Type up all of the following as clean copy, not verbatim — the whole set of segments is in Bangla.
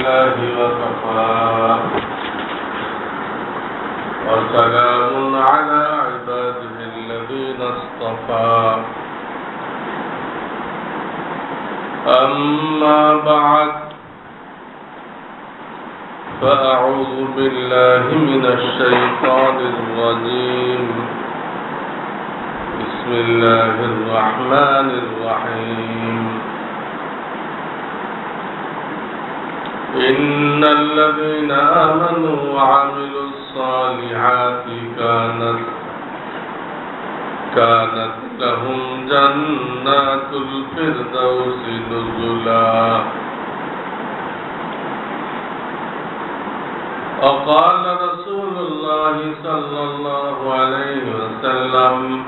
بالله وكفى وسلام على عباده الذين اصطفى أما بعد فأعوذ بالله من الشيطان الرجيم بسم الله الرحمن الرحيم إن الذين آمنوا وعملوا الصالحات كانت لهم جنات الفردوس نزلا وقال رسول الله صلى الله عليه وسلم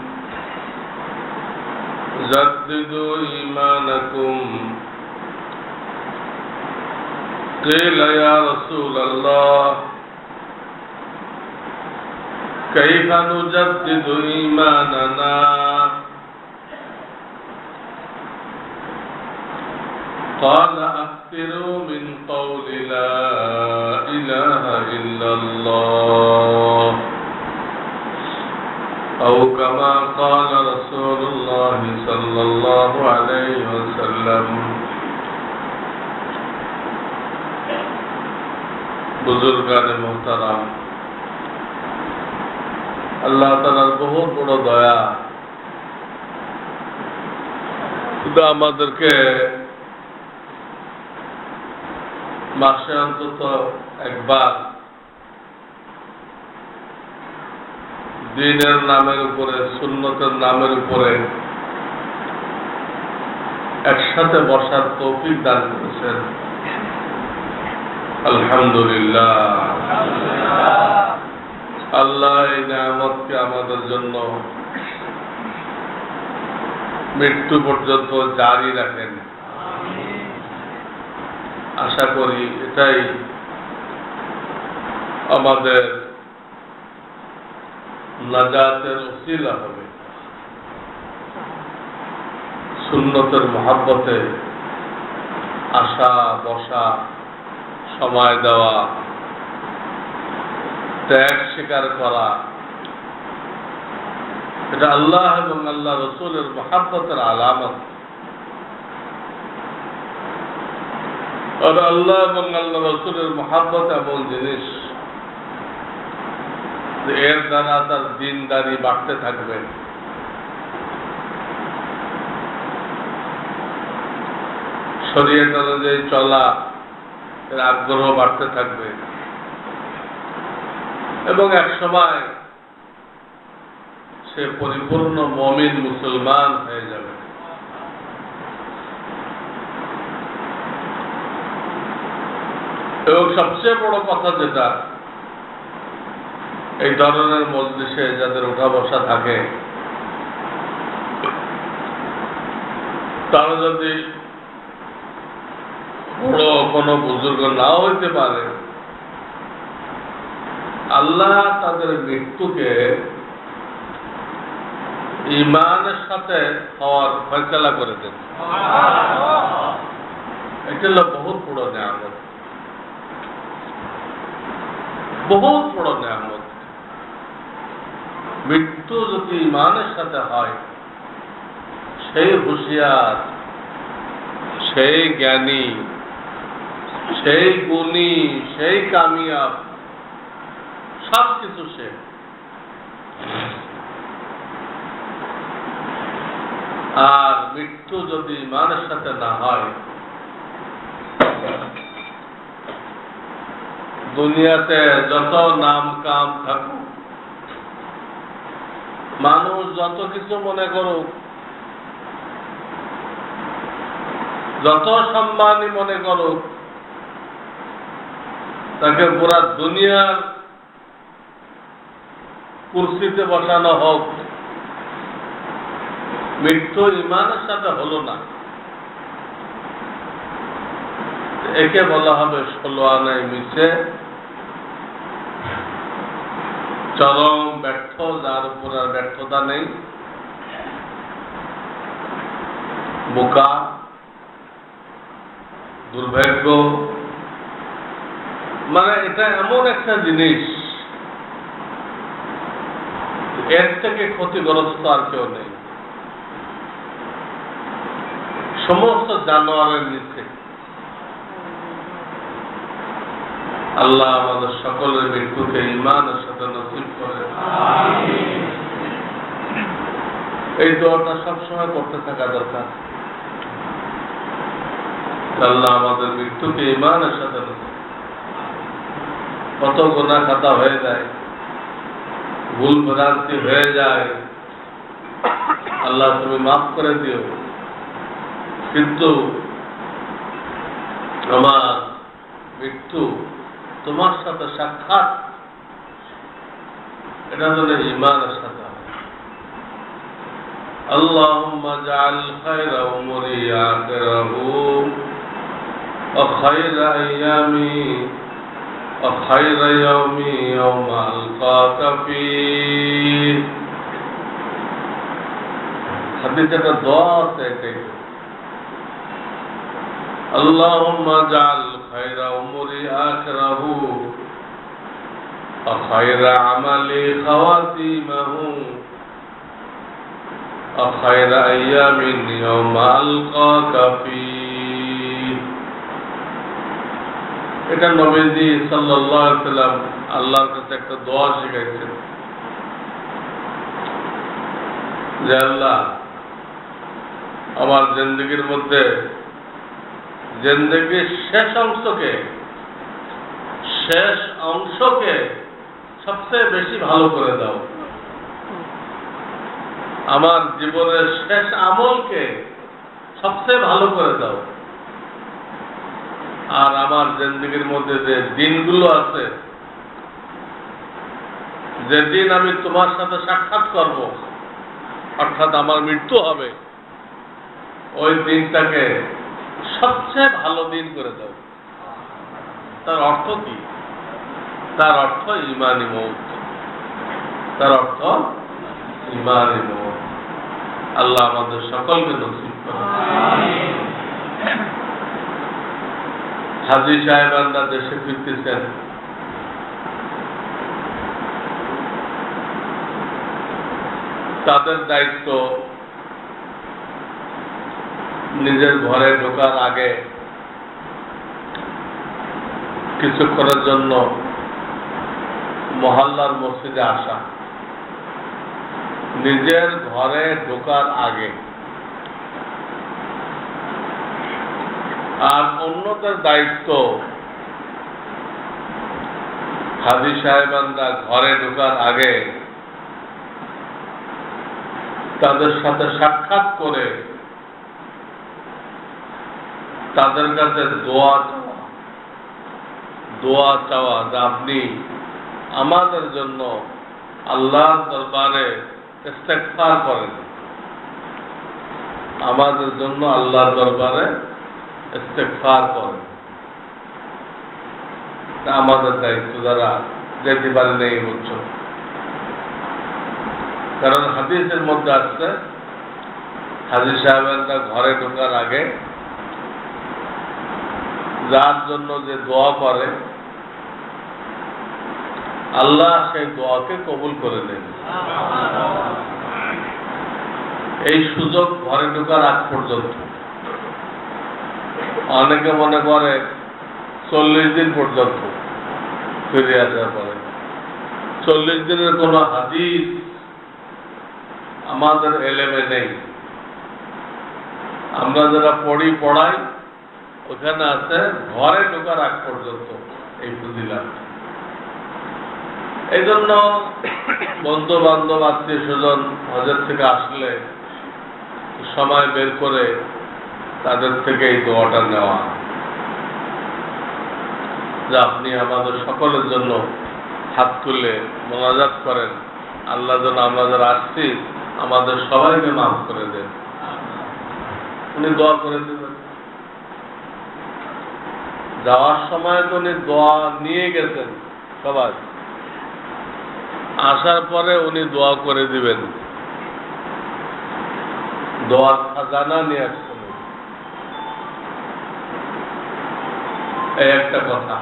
جددوا إيمانكم قيل يا رسول الله كيف نجدد إيماننا قال أكثروا من قول لا إله إلا الله أو كما قال رسول الله صلى الله عليه وسلم बुजुर्गान मोहतरम अल्लाह ताआलार बहुत बड़ दया खुदा আমাদেরকে মাসে অন্তত একবার দ্বীনের নামের উপরে সুন্নতের নামের উপরে একসাথে বসার তৌফিক দান করেছেন আলহামদুলিল্লাহ আল্লাহ এই নিয়ামতকে আমাদের জন্য মৃত্যু পর্যন্ত জারি রাখেন আশা করি এটাই আমাদের নাজাতের ওসিলা হবে সুন্নতের মহব্বতে আসা বসা সময় দেওয়া ত্যাগ স্বীকার করা এটা আল্লাহ এবং আল্লাহ রসুলের মহব্বতের আলামত আর আল্লাহ এবং আল্লাহ রসুলের মহব্বত এমন জিনিস যে এর দ্বারা তার দিনদারি বাড়তে থাকবে শরীয়ত অনুযায়ী চলা এর আগ্রহ বাড়তে থাকবে এবং এক সময় সে পরিপূর্ণ মুমিন মুসলমান হয়ে যাবে এবং সবচেয়ে বড় কথা যেটা এই ধরনের মজলিসে যাদের উঠা বসা থাকে তারা যদি বড় কোনো বুজুর্গ নাও হইতে পারে আল্লাহ তাদের মৃত্যুকে ঈমানের সাথে হওয়ার ফয়সালা করে দেন এটা হলো বহুত বড় নিয়ামত বহুত বড় নিয়ামত মৃত্যু যদি ঈমানের সাথে হয় সেই হুঁশিয়ার সেই জ্ঞানী সেই গুণী সেই কামিয়াব সব কিছু সে আর মৃত্যু যদি ঈমানের সাথে না হয় দুনিয়াতে যত নাম কাম থাকুক মানুষ যত কিছু মনে করুক যত সম্মানই মনে করুক তাকে পুরা দুনিয়ার কুরসিতে বসানো হোক মৃত্যু ঈমানের সাথে হলো না একে বলা হবে 16 আনায় মিশে চরম ব্যর্থ, যার উপর আর ব্যর্থতা নেই, বোকা, দুর্ভাগ্য, মানে এটা এমন একটা জিনিস, এর থেকে ক্ষতিগ্রস্ত আর কেউ নেই। সমস্ত জানোয়ারের নিচে আল্লাহ আমাদের সকলের মৃত্যুকে ঈমানের সাথে নসিব করে। এই দোয়াটা সবসময় করতে থাকা দরকার। আল্লাহ আমাদের মৃত্যুকে ঈমানের সাথে নসিব। কত গুনাহ খাতা হয়ে যায়, ভুল ভ্রান্তি হয়ে যায়, আল্লাহ তুমি মাফ করে দিও, কিন্তু আমার মৃত্যু তোমার সাথে সাক্ষাৎ, এটা হলো ঈমানের সাথে। আল্লাহুম্মা জাআল খায়রা উমরি আখিরাহু ওয়া খায়রা আইয়ামি ওয়া খায়রা ইয়াওমি ইয়াওমা আলকাকা ফীহ। হাদিসে একটা দোয়া আছে, এটাই আল্লাহুম্মা জাআল খায়রা উমরি আখিরাহু ওয়া খায়রা আমালি খাওয়াতিমাহু ওয়া খায়রা আইয়ামিন ইয়াওমা আলকাকা ফীহ। এটা নবীজি সাল্লাল্লাহু আলাইহি ওয়াসাল্লাম আল্লাহর কাছে একটা দোয়া শিখাইছেন যে আল্লাহ আমার জিন্দেগির মধ্যে জিন্দেগির শেষ অংশকে সবচেয়ে বেশি ভালো করে দাও, আমার জীবনের শেষ আমলকে সবচেয়ে ভালো করে দাও, আর আমার জিন্দেগির মধ্যে যে দিনগুলো আছে, যেদিন আমি তোমার সাথে সাক্ষাৎ করব, অর্থাৎ আমার মৃত্যু হবে, ওই দিনটাকে সবচেয়ে ভালো দিন করে দাও। তার অর্থ কি? তার অর্থ ঈমানি মওত। তার অর্থ ঈমানি মওত। আল্লাহ আমাদের সকলকে নসিব করুন। হাজী সাহেবানরা দেশে ফিরতেছেন, তাদের দায়িত্ব নিজের ঘরে ঢোকার আগে কিছুক্ষণের জন্য মহল্লার মসজিদে আসা, নিজের ঘরে ঢোকার আগে। আর অন্যদের দায়িত্ব হাজী সাহেবানরা ঘরে ঢোকার আগে তাদের সাথে সাক্ষাৎ করে তাদের কাছে দোয়া চাওয়া যে আপনি আমাদের জন্য আল্লাহর দরবারে ইস্তেগফার করেন, আমাদের জন্য আল্লাহর দরবারে ইস্তেগফার করেন। আমাদের দায়িত্ব, যারা যেতে পারে নেই বছর। কারণ হাদিসের মধ্যে আসছে হাজী সাহেবেরা ঘরে ঢোকার আগে যার জন্য যে দোয়া করে আল্লাহ সেই দোয়াকে কবুল করে নেন। এই সুযোগ ঘরে ঢোকার আগ পর্যন্ত। অনেকে মনে করে 40 দিন পর্যন্ত, ফিরে আসার পরে 40 দিনের কোন হাদিস আমাদের এলেমে নেই। আমরা যারা পড়াই ওখানে আছে ঘরে ঢোকার আগ পর্যন্ত এই ফজিলত। এই জন্য বন্ধু বান্ধব আত্মীয় স্বজন হজের থেকে আসলে সময় বের করে তাদের থেকে এই দোয়াটা নেওয়া, যে আপনি আমাদের সকলের জন্য হাত তুলে মোনাজাত করেন, আল্লাহ যেন আমরা যারা আসছি আমাদের সবাইকে মাফ করে দেন। উনি দোয়া করে দেবেন। যাওয়ার সময় তো উনি দোয়া নিয়ে গেছেন সবাই, আসার পরে উনি দোয়া করে দিবেন, দোয়ার খাজানা নিয়ে আসছেন। এই একটা কথা।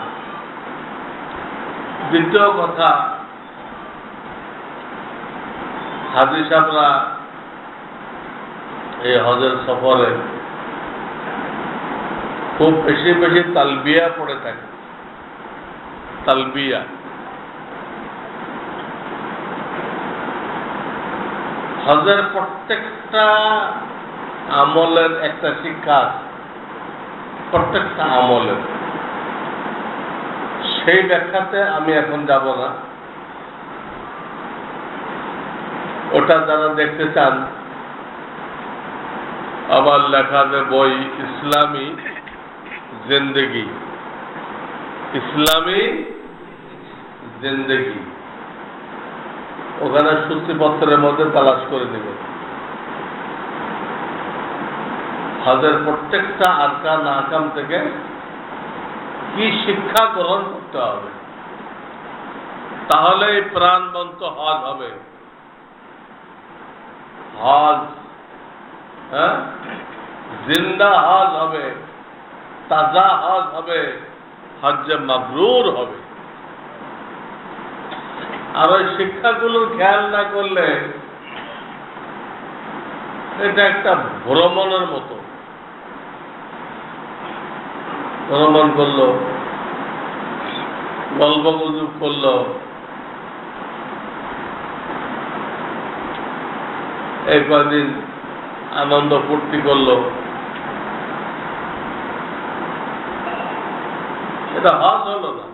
দ্বিতীয় কথা, হাজী সাহেবরা এই হজের সফরে খুব বেশি বেশি তালবিয়া পড়ে থাকে। তালবিয়া হজের প্রত্যেকটা আমলের একটা শিক্ষা আছে, প্রত্যেকটা আমলের। সেই ব্যাখ্যাতে আমি এখন যাব না। ওটা যারা দেখতে চান, আমার লেখা যে বই ইসলামী জিন্দেগি, ইসলামী জিন্দেগি, ওখানে সূচিপত্রের মধ্যে তালাশ করে নেবেন। হজের প্রত্যেকটা আরকান আহকাম থেকে কি শিক্ষা গ্রহণ করতে হবে, তাহলে এই প্রাণবন্ত হজ হবে। হজ জিন্দা হজ হবে, তাজা হজ হবে, হজ্জে মাবরুর হবে। আর ওই শিক্ষাগুলোর খেয়াল না করলে এটা একটা ভ্রমণের মতো। ভ্রমণ করলো, গল্প গুজব করলো, এই কদিন আনন্দ ফুর্তি করলো, এটা হজ হলো না।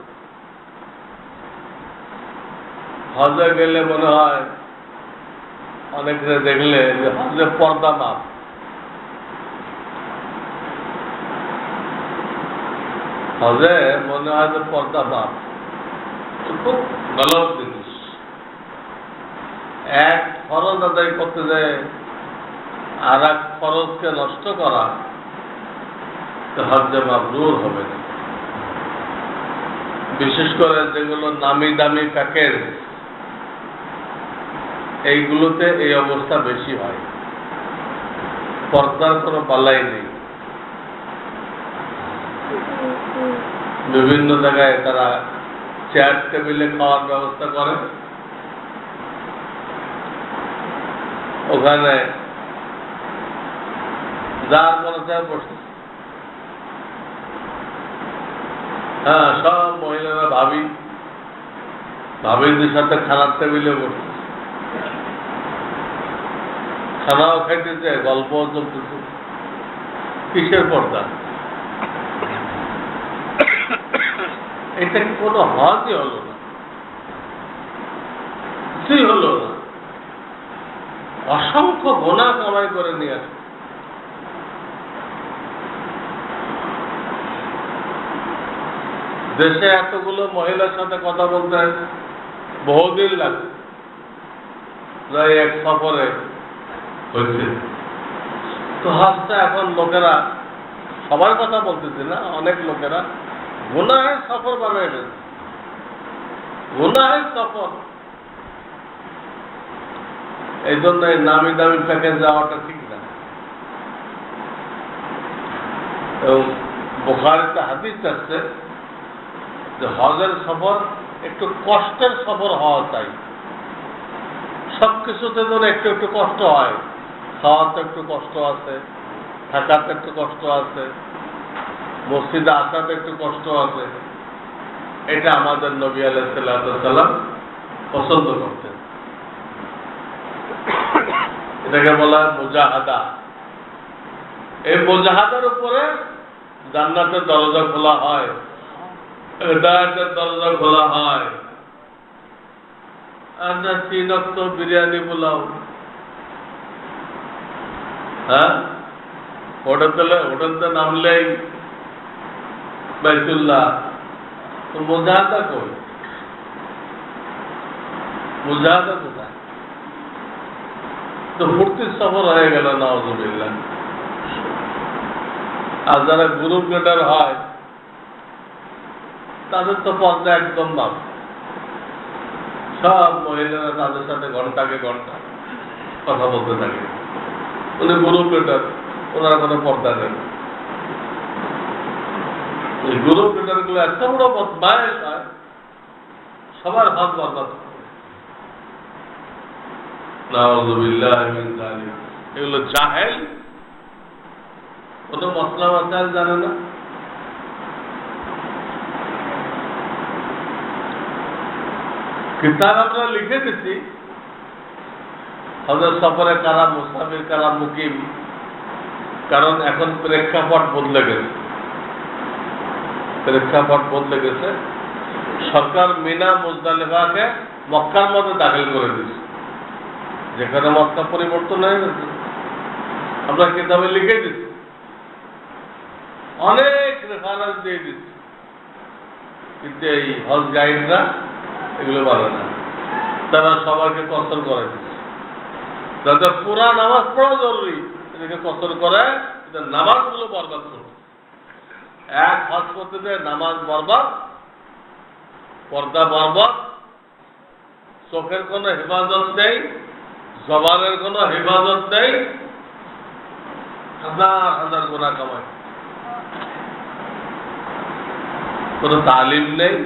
হজে গেলে মনে হয় অনেকে দেখলে যে হজে পর্দা মাপ, হজে মনে হয় যে পর্দা মাপ। খুব গলত জিনিস। এক ফরজ আদায় করতে যায় আর এক ফরজকে নষ্ট করা, হজ্জে মাবরুর হবে না। বিশেষ করে যেগুলো নামি দামি প্যাকেজ, এইগুলোতে এই অবস্থা বেশি হয়। পর্দার কোনো পাল্লাই নেই। বিভিন্ন জায়গায় তারা চেয়ার টেবিলে খাওয়ার ব্যবস্থা করে, ওখানে যার মনে চায় বসে। হ্যাঁ, সব মহিলারা ভাবিদের সাথে খানার টেবিলে বসে, খানাও খাইতেছে, গল্পও চলতেছে। কিসের পর্দা? এটা কোনো হজই হলো না, কিছুই হলো না। অসংখ্য গোনা কামাই করে নিয়ে আসে। দেশে এতগুলো মহিলার সাথে কথা বলতে বহুদিন লাগে, প্রায় এক সফরে হয়েছে। তো হজটা এখন লোকেরা, সবার কথা বলতেছে না, অনেক লোকেরা গুনাহের সফর বানিয়ে ফেলছে। গুনাহের সফর। এই জন্য নামি দামি প্যাকেজ যাওয়াটা ঠিক না। এবং বুখারীতে হাদিস আছে যে হজের সফর একটু কষ্টের সফর হওয়া চাই। সবকিছুতে ধরে একটু একটু কষ্ট হয়। খাওয়াতে একটু কষ্ট আছে, থাকাতে একটু কষ্ট আছে, মসজিদে আসাতে একটু কষ্ট আছে। এটা আমাদের নবী আলাইহিস সালাম পছন্দ করতেন। এটাকে বলা হয় মুজাহাদা। এই মুজাহাদার উপরে জান্নাতের দরজা খোলা হয়, হেদায়েতের দরজা খোলা হয়। আর না 3 ওয়াক্ত বিরিয়ানি পোলাও, হ্যাঁ, হোটেলতে নামলেই বাইতুল্লাহ। তো মুজাহাদা কই? মুজাহাদা কোথায়? তো ফুর্তির সফর হয়ে গেল নাউযুবিল্লাহ। আর যারা গ্রুপ লিডার হয় তাদের তো পর্দা একদম না। সব মহিলারা তাদের সাথে ঘন্টাকে ঘন্টা কথা বলতে থাকে। উনি গ্রুপ লিডার, ওনারা কোনো পর্দা নেই। এই গ্রুপ লিডার গুলো এত বড় বদমায়েশ হয়, সবার হজ বরবাদ করবে। নাউযুবিল্লাহি মিন যালিক। এগুলো জাহেল, কোনো মসলা মাসাইল জানে না। কিতাব আমরা লিখে দিচ্ছি, হজের সফরে কারা মুসাফির, কারা মুকিম, কারণ এখন প্রেক্ষাপট বদলে গেছে। প্রেক্ষাপট বদলে গেছে। সরকার মিনা মুজদালিফাকে মক্কার মধ্যে দাখিল করে দিচ্ছে, যেখানে মক্কা পরিবর্তন হয়ে গেছে। আমরা কিতাবে লিখে দিচ্ছি, অনেক রেফারেন্স দিয়ে দিচ্ছি, কিন্তু এই হজ গাইডরা এগুলো বলে না। তারা সবাইকে কসর করে দিচ্ছে। যাদের পুরা নামাজ পড়া জরুরি এদিকে কসর করে, নামাজগুলো বরবাদ করবে। এক হজ করতে দেয় নামাজ বরবাদ, পর্দা বরবাদ, চোখের কোনো হেফাজত নেই, জবানের কোনো হেফাজত নেই, হাজার হাজার গুনাহ কামায়, কোনো তালিম নেই।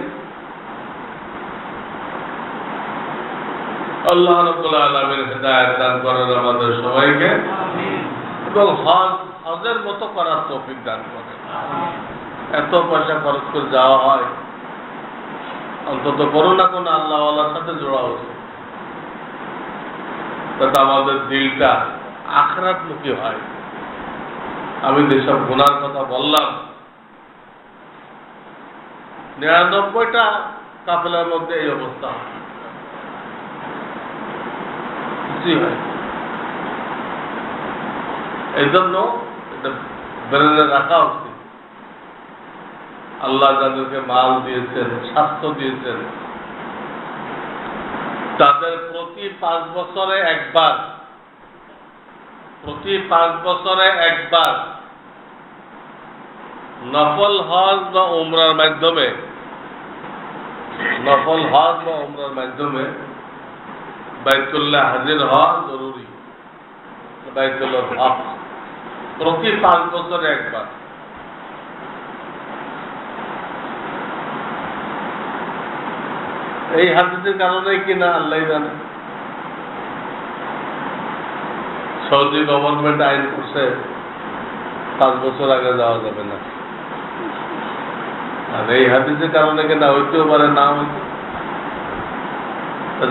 আল্লাহ রাব্বুল আলামিন হেদায়েত দান করেন আমাদের সবাইকে, এবং হজের মতো করার তৌফিক দান করেন। এত পয়সা খরচ করে যাওয়া হয়, অন্তত কোনো না কোনো আল্লাহওয়ালার সাথে জোড়া হচ্ছে, যাতে আমাদের দিলটা আখিরাতমুখী হয়। আমি যেসব গুনার কথা বললাম, ৯৯টা কাফেলার মধ্যে এই অবস্থা হয়। এই জন্য এটা ব্রেনে রাখা উচিত। আল্লাহ যাদেরকে মাল দিয়েছেন, স্বাস্থ্য দিয়েছেন, তাদের প্রতি 5 বছরে একবার নফল হজ বা উমরার মাধ্যমে বাইতুল্লাহ হাজির হওয়া জরুরি। বাইতুল্লাহ হক প্রতি 5 বছরে একবার। এই হাদিসের কারণে কিনা আল্লাহ জানে। সৌদি গভর্নমেন্ট আইন করছে 5 বছর আগে যাওয়া যাবে না, আর এই হাদিসের কারণে কিনা হইতেও পারে, না হইতে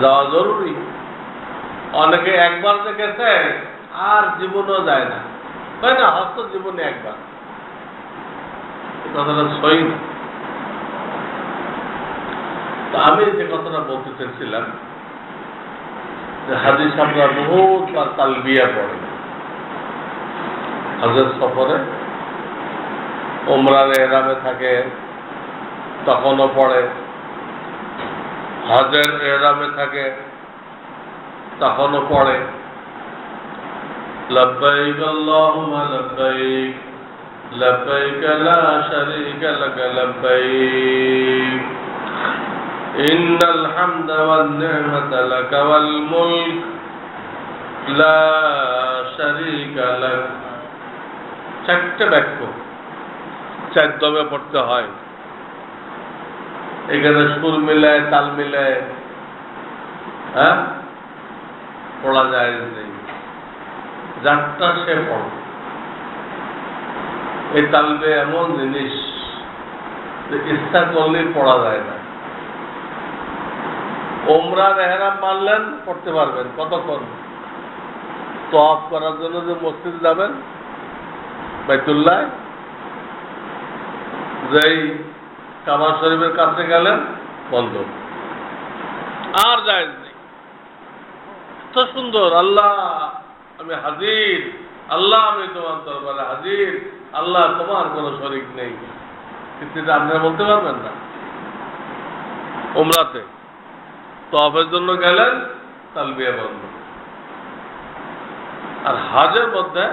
যাওয়া জরুরি। অনেকে একবার দেখেছে আর জীবনও যায় না, তাই না? হস্ত জীবনে একবার, কথাটা সই না। তো আমি যে কথাটা বলতে চাইছিলাম, যে হাজির সাহেবরা বহুতবার তালবিয়া পড়ে হজের সফরে, উমরার এহরামে থাকে তখনও পড়ে, হজের এহরামে থাকে তখনও পড়ে লব্বাইক আল্লাহুম্মা লব্বাইক লব্বাইক লা শারীকা লাক লব্বাইক ইন্নাল হামদা ওয়ান নি'মাতা লাক ওয়াল মুলক লা শারীকা লাক। 4টে বাক্য 4 দমে পড়তে হয়। এখানে সুর মিলায়, তাল মিলায় পড়া যায় নেই, যাত্রা সে পড়ে। এই তালবে এমন জিনিস ইচ্ছা করলেই পড়া যায় না। ওমরার এহরাম মানলেন, পড়তে পারবেন কতক্ষণ? তওয়াফ করার জন্য যে মসজিদে যাবেন বাইতুল্লাহ, যেই কাবা শরীফের কাছে গেলেন বন্ধ, আর যায় নেই। এত সুন্দর, আল্লাহ আমি হাজির, আল্লাহ আমি তোমার দরবারে হাজির, আল্লাহ তোমার কোনো শরীক নেই, কিন্তু আপনারা বলতে পারবেন না। উমরাতে তওয়াফের জন্য গেলেন, তালবিয়া বন্ধ। আর হজের মধ্যে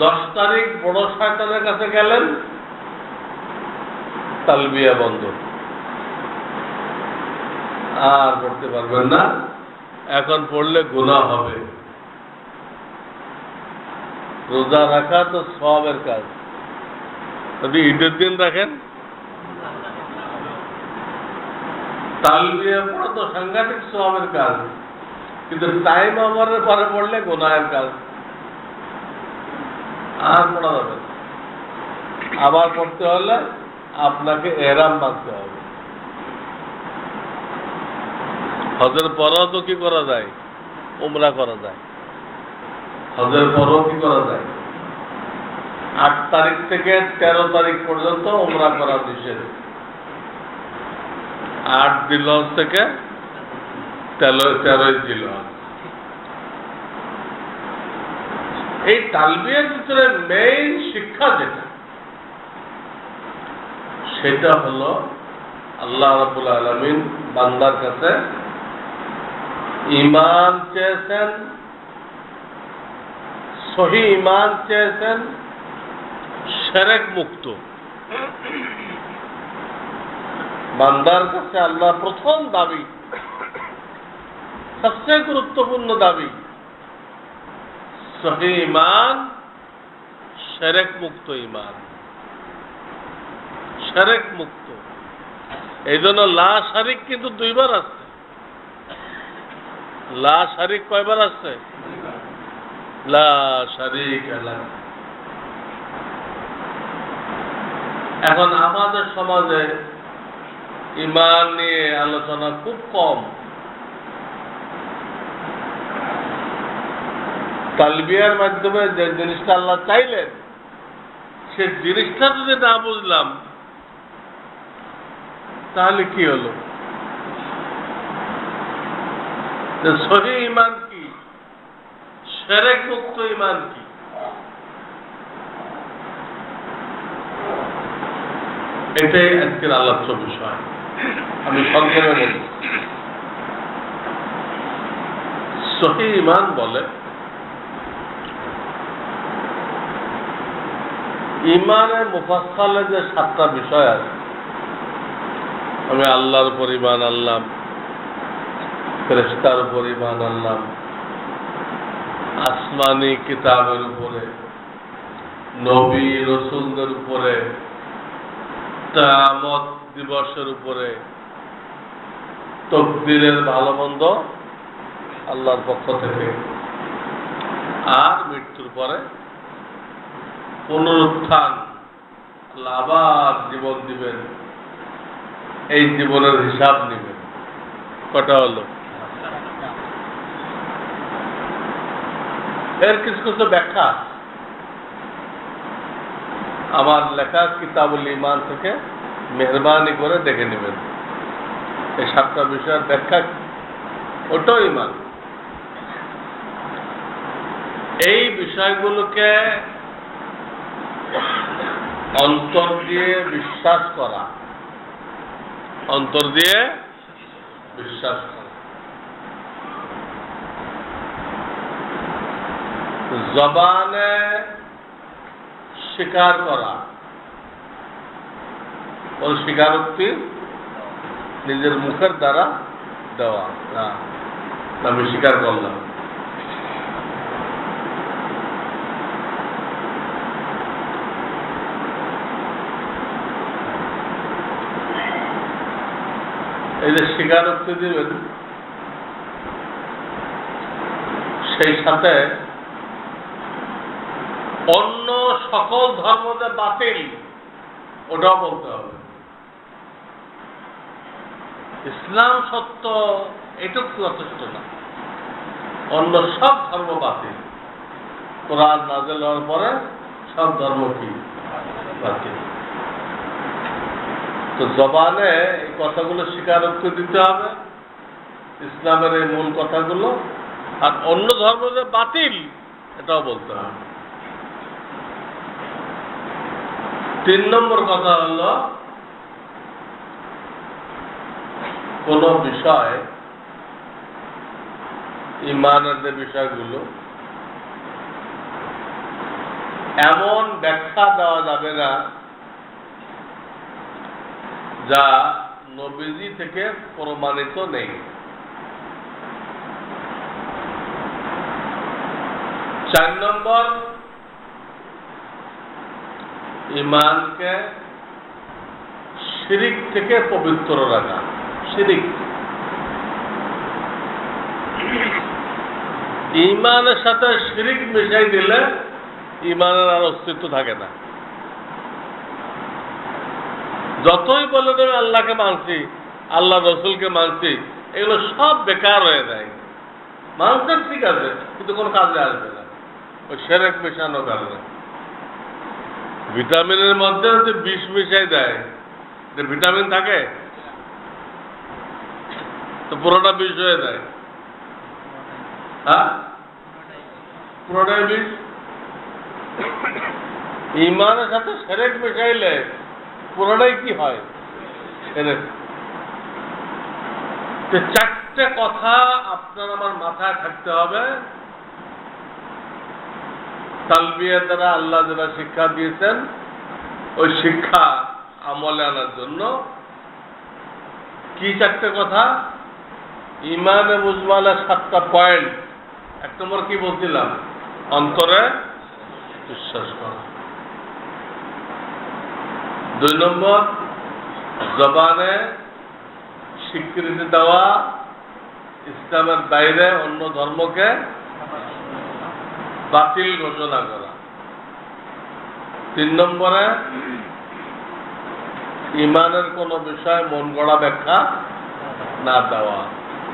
10 তারিখ বড় শয়তানের কাছে গেলেন, তালবিয়া বন্ধ, আর পড়তে পারবেন না। এখন পড়লে গুনাহ হবে। রোজা রাখা তো সওয়াবের কাজ, যদি ঈদের দিন রাখেন তালবিয়া পড়া তো সাংঘাতিক সওয়াবের কাজ, কিন্তু টাইম ওভারের পরে পড়লে গুনাহের কাজ। আর পড়া যাবে না। আবার পড়তে হলে আপনাকে এহরাম বাঁধতে হবে। হজের পরেও তো কি করা যায়? উমরা করা যায়। হজের পরেও কি করা যায়? 8 তারিখ থেকে 13 তারিখ পর্যন্ত উমরা করা নিষেধ। 8 জিলহজ থেকে 13 জিলহজ। এই তালবিয়ার ভিতরে মেইন শিক্ষা যেটা, সেটা হলো আল্লাহ রাব্বুল আলামিন বান্দার কাছে ঈমান চেয়েছেন, সহি ঈমান চেয়েছেন, শিরক মুক্ত। বান্দার কাছে আল্লাহ প্রথম দাবি, সবচেয়ে গুরুত্বপূর্ণ দাবি, সহি ঈমান, শিরক মুক্ত ঈমান, শিরক মুক্ত। এই জন্য লা শারিক কিন্তু 2 বার আসছে। লা শারিক কয়বার আসছে? লা শারিক লাহ। এখন আমাদের সমাজে ঈমান নিয়ে আলোচনা খুব কম। তালবিয়ার মাধ্যমে যে জিনিসটা আল্লাহ চাইলেন, সে জিনিসটা যদি না বুঝলাম তাহলে কি হলো? সহি ঈমান কি, শিরক মুক্ত ঈমান কি? এটাই আজকের আলোচ্য বিষয়। আমি সংক্ষেপে বলব। সহি ঈমান বলে ঈমানের মুফাসসালে যে 7টা বিষয় আছে, আমি আল্লাহর উপর ঈমান আনলাম, ফেরেশতার উপর ঈমান আনলাম, আসমানি কিতাবের উপরে, নবী রাসূলদের উপরে, কিয়ামত দিবসের উপরে, তাকদীরের ভালো মন্দ আল্লাহর পক্ষ থেকে, আর মৃত্যুর পরে পুনরুত্থান, আল্লাহ আবার জীবন দিবেন, এই জীবনের হিসাব নেবেন। কটা হলো? এর কিছু কিছু ব্যাখ্যা আমার লেখা কিতাবুল ঈমান থেকে মেহরবানি করে দেখে নেবেন। এই 7টা বিষয়ের ব্যাখ্যা, ওটাও ঈমান। এই বিষয়গুলোকে অন্তর দিয়ে বিশ্বাস করা, অন্তর দিয়ে বিশ্বাস করা, জবানে স্বীকার করা, ওর স্বীকারোক্তি নিজের মুখের দ্বারা দেওয়া, না আমি স্বীকার করলাম। এই যে স্বীকারোক্তি দিবেন, সেই সাথে অন্য সকল ধর্ম যে বাতিল, ওটাও বলতে হবে। ইসলাম সত্য, এটুকু যথেষ্ট না। অন্য সব ধর্ম বাতিল। কোরআন নাযিল হওয়ার পরে সব ধর্ম কি বাতিল। তো জবানে এই কথাগুলো স্বীকারোক্তি দিতে হবে, ইসলামের এই মূল কথাগুলো, আর অন্য ধর্ম যে বাতিল এটাও বলতে হবে। 3 নম্বর কথা হলো, কোন বিষয়, ঈমানের যে বিষয়গুলো, এমন ব্যাখ্যা দেওয়া যাবে না যা নবীজি থেকে প্রমাণিত নেই। 4 নম্বর, ঈমানকে শিরিক থেকে পবিত্র রাখা। শিরিক। ইমানের সাথে শিরিক মিশাই দিলে ইমানের আর অস্তিত্ব থাকে না। যতই বলে দেবে আল্লাহকে মানছি, আল্লাহ রসুলকে মানছি, এগুলো সব বেকার হয়ে যায়। মানছেন ঠিক আছে, কিন্তু কোনো কাজে আসবে না ওই শিরক মেশানোর কারণে। ভিটামিনের মধ্যে হচ্ছে বিষ মিশাই দেয়, ভিটামিন থাকে তো পুরোটা বিষ হয়ে যায়। হ্যাঁ, পুরোটাই বিষ। ইমানের সাথে শিরক মিশাইলে পুরোটাই কি হয়? শিরক। চারটে কথা আপনার আমার মাথায় থাকতে হবে। তালবিয়ার দ্বারা আল্লাহ যারা শিক্ষা দিয়েছেন ওই শিক্ষা আমলে আনার জন্য কি চারটে কথা? ইমানে মুজমালের 7টা পয়েন্ট। 1 নম্বর কি বলছিলাম? অন্তরে বিশ্বাস করা। 2 নম্বর জবানে স্বীকৃতি দেওয়া, ইসলামের বাইরে অন্য ধর্মকে বাতিল ঘোষণা করা। 3 নম্বরে ইমানের কোন বিষয় মন গড়া ব্যাখ্যা না দেওয়া,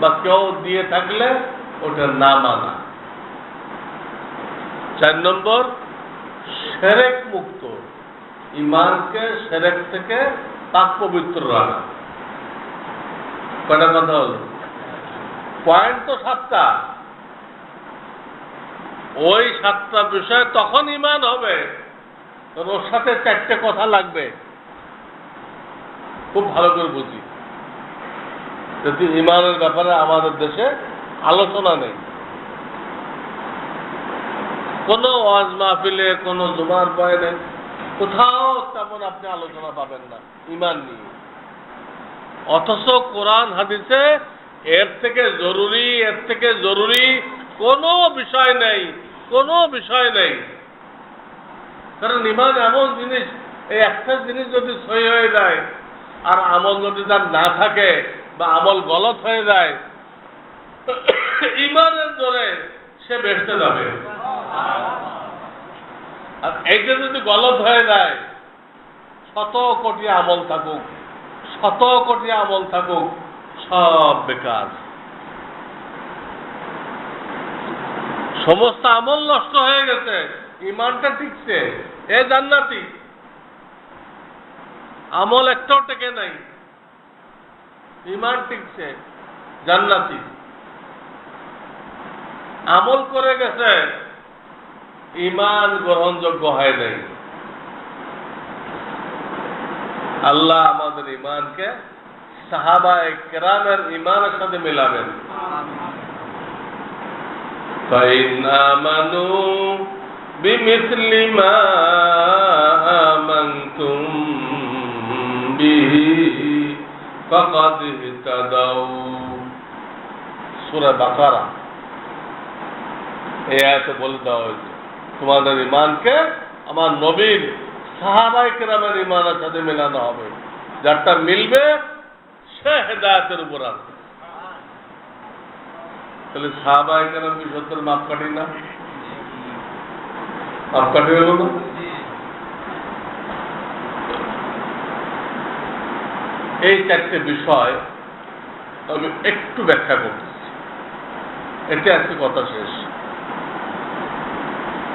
বা কেউ দিয়ে থাকলে ওটা না মানা। 4 নম্বর শিরক মুক্ত, ইমানকে শিরক থেকে পাক পবিত্র রাখা। কয়টা কথা হলো? পয়েন্ট তো 7টা। ওই 7টা বিষয় তখন ইমান হবে, ওর সাথে 4টে কথা লাগবে। খুব ভালো করে বুঝি, যদি ইমানের ব্যাপারে আমাদের দেশে আলোচনা নেই, কোনো ওয়াজ মাহফিলে, কোনো জুমার বয়ানে কোথাও তেমন আপনি আলোচনা পাবেন না ইমান নিয়ে। অথচ কোরআন হাদিসে এর থেকে জরুরি কোনো বিষয় নেই, কোনো বিষয় নেই। কারণ ইমান এমন জিনিস, এই একটা জিনিস যদি সহি হয়ে যায় আর আমল যদি তার না থাকে বা আমল গলত হয়ে যায়, ইমানের জোরে সে বেঁচতে যাবে। আর এইটা যদি গলত হয়ে যায়, শত কোটি আমল থাকুক, সব বেকার। সমস্ত আমল নষ্ট হয়ে গেছে, ইমানটা টিকছে, এ জান্নাতি। আমল একটাও টেকে নাই, ইমান টিকছে, জান্নাতি। আমল করে গেছে, ইমান গ্রহণযোগ্য হয় নাই। আল্লাহ আমাদের ইমানকে সাহাবায়ে কেরামের ইমানের সাথে মিলাবেন। فَإِنْ آمَنُوا بِمِثْلِ مَا آمَنْتُمْ بِهِ فَقَدِ اهْتَدَوْا। সূরা বাকারা এই আয়াতে বলে দেওয়া হয়েছে তোমাদের ইমানকে আমার নবীর সাহাবায়ে কেরামের ইমানের সাথে মেলানো হবে। যারটা মিলবে সে হেদায়েতের উপর আছে। তাহলে সাহাবায়ে কেরাম কি সত্যের মাপকাঠি না? মাপকাঠি হলো না? এই 4টে বিষয় আমি একটু ব্যাখ্যা করতেছি, এটা আজকে কথা শেষ।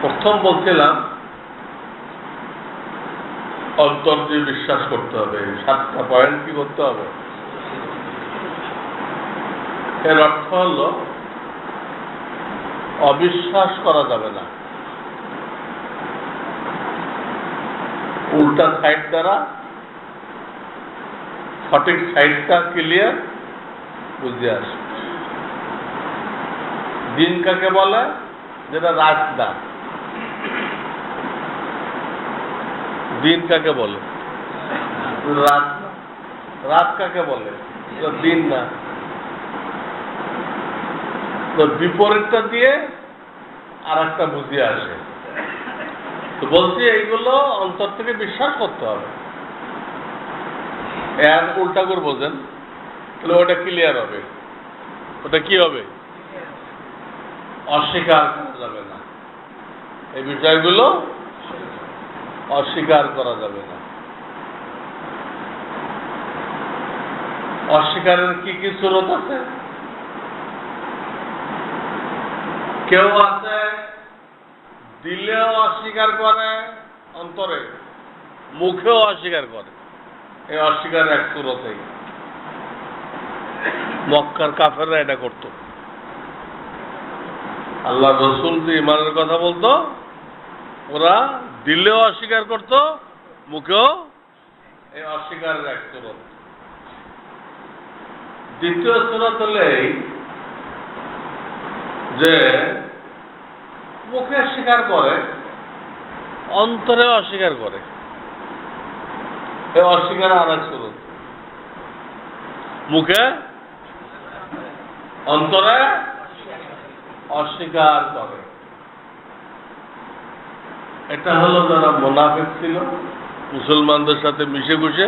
প্রথম বলছিলাম অন্তর দিয়ে বিশ্বাস করতে হবে। 7টা পয়েন্ট কি করতে হবে? এর অর্থ হল অবিশ্বাস করা যাবে না। উল্টা সাইড দ্বারা সঠিক সাইডটা ক্লিয়ার বুঝে আসে। দিন কাকে বলে? যেটা রাত না। দিন কাকে বলে? রাত না। রাত কাকে বলে? দিন না। তো বিপরীতটা দিয়ে আর একটা বুঝিয়ে আসে। তো বলছি এইগুলো অন্তর থেকে বিশ্বাস করতে হবে। এর উল্টা করে বোঝেন, তাহলে ওটা ক্লিয়ার হবে। ওটা কি হবে? অস্বীকার করা যাবে না, এই বিষয়গুলো অস্বীকার করা যাবে না। অস্বীকারের কি কি সুরত আছে? কেউ আছে দিলেও অস্বীকার করে, অন্তরে মুখেও অস্বীকার করে। এই অস্বীকার এক সুরতেই মক্কার কাফেররা এটা করত। আল্লাহ রসুল যে ইমানের কথা বলতো, ওরা দিলেও অস্বীকার করত, মুখেও। এই অস্বীকারের এক সুরত। দ্বিতীয় সুরত হলে যে মুখে স্বীকার করে, অন্তরে অস্বীকার করে। এই অস্বীকার আর এক সুরত। মুখে, অন্তরে অস্বীকার করে। এটা হলো যারা মোনাফিক ছিল, মুসলমানদের সাথে মিশে গুষে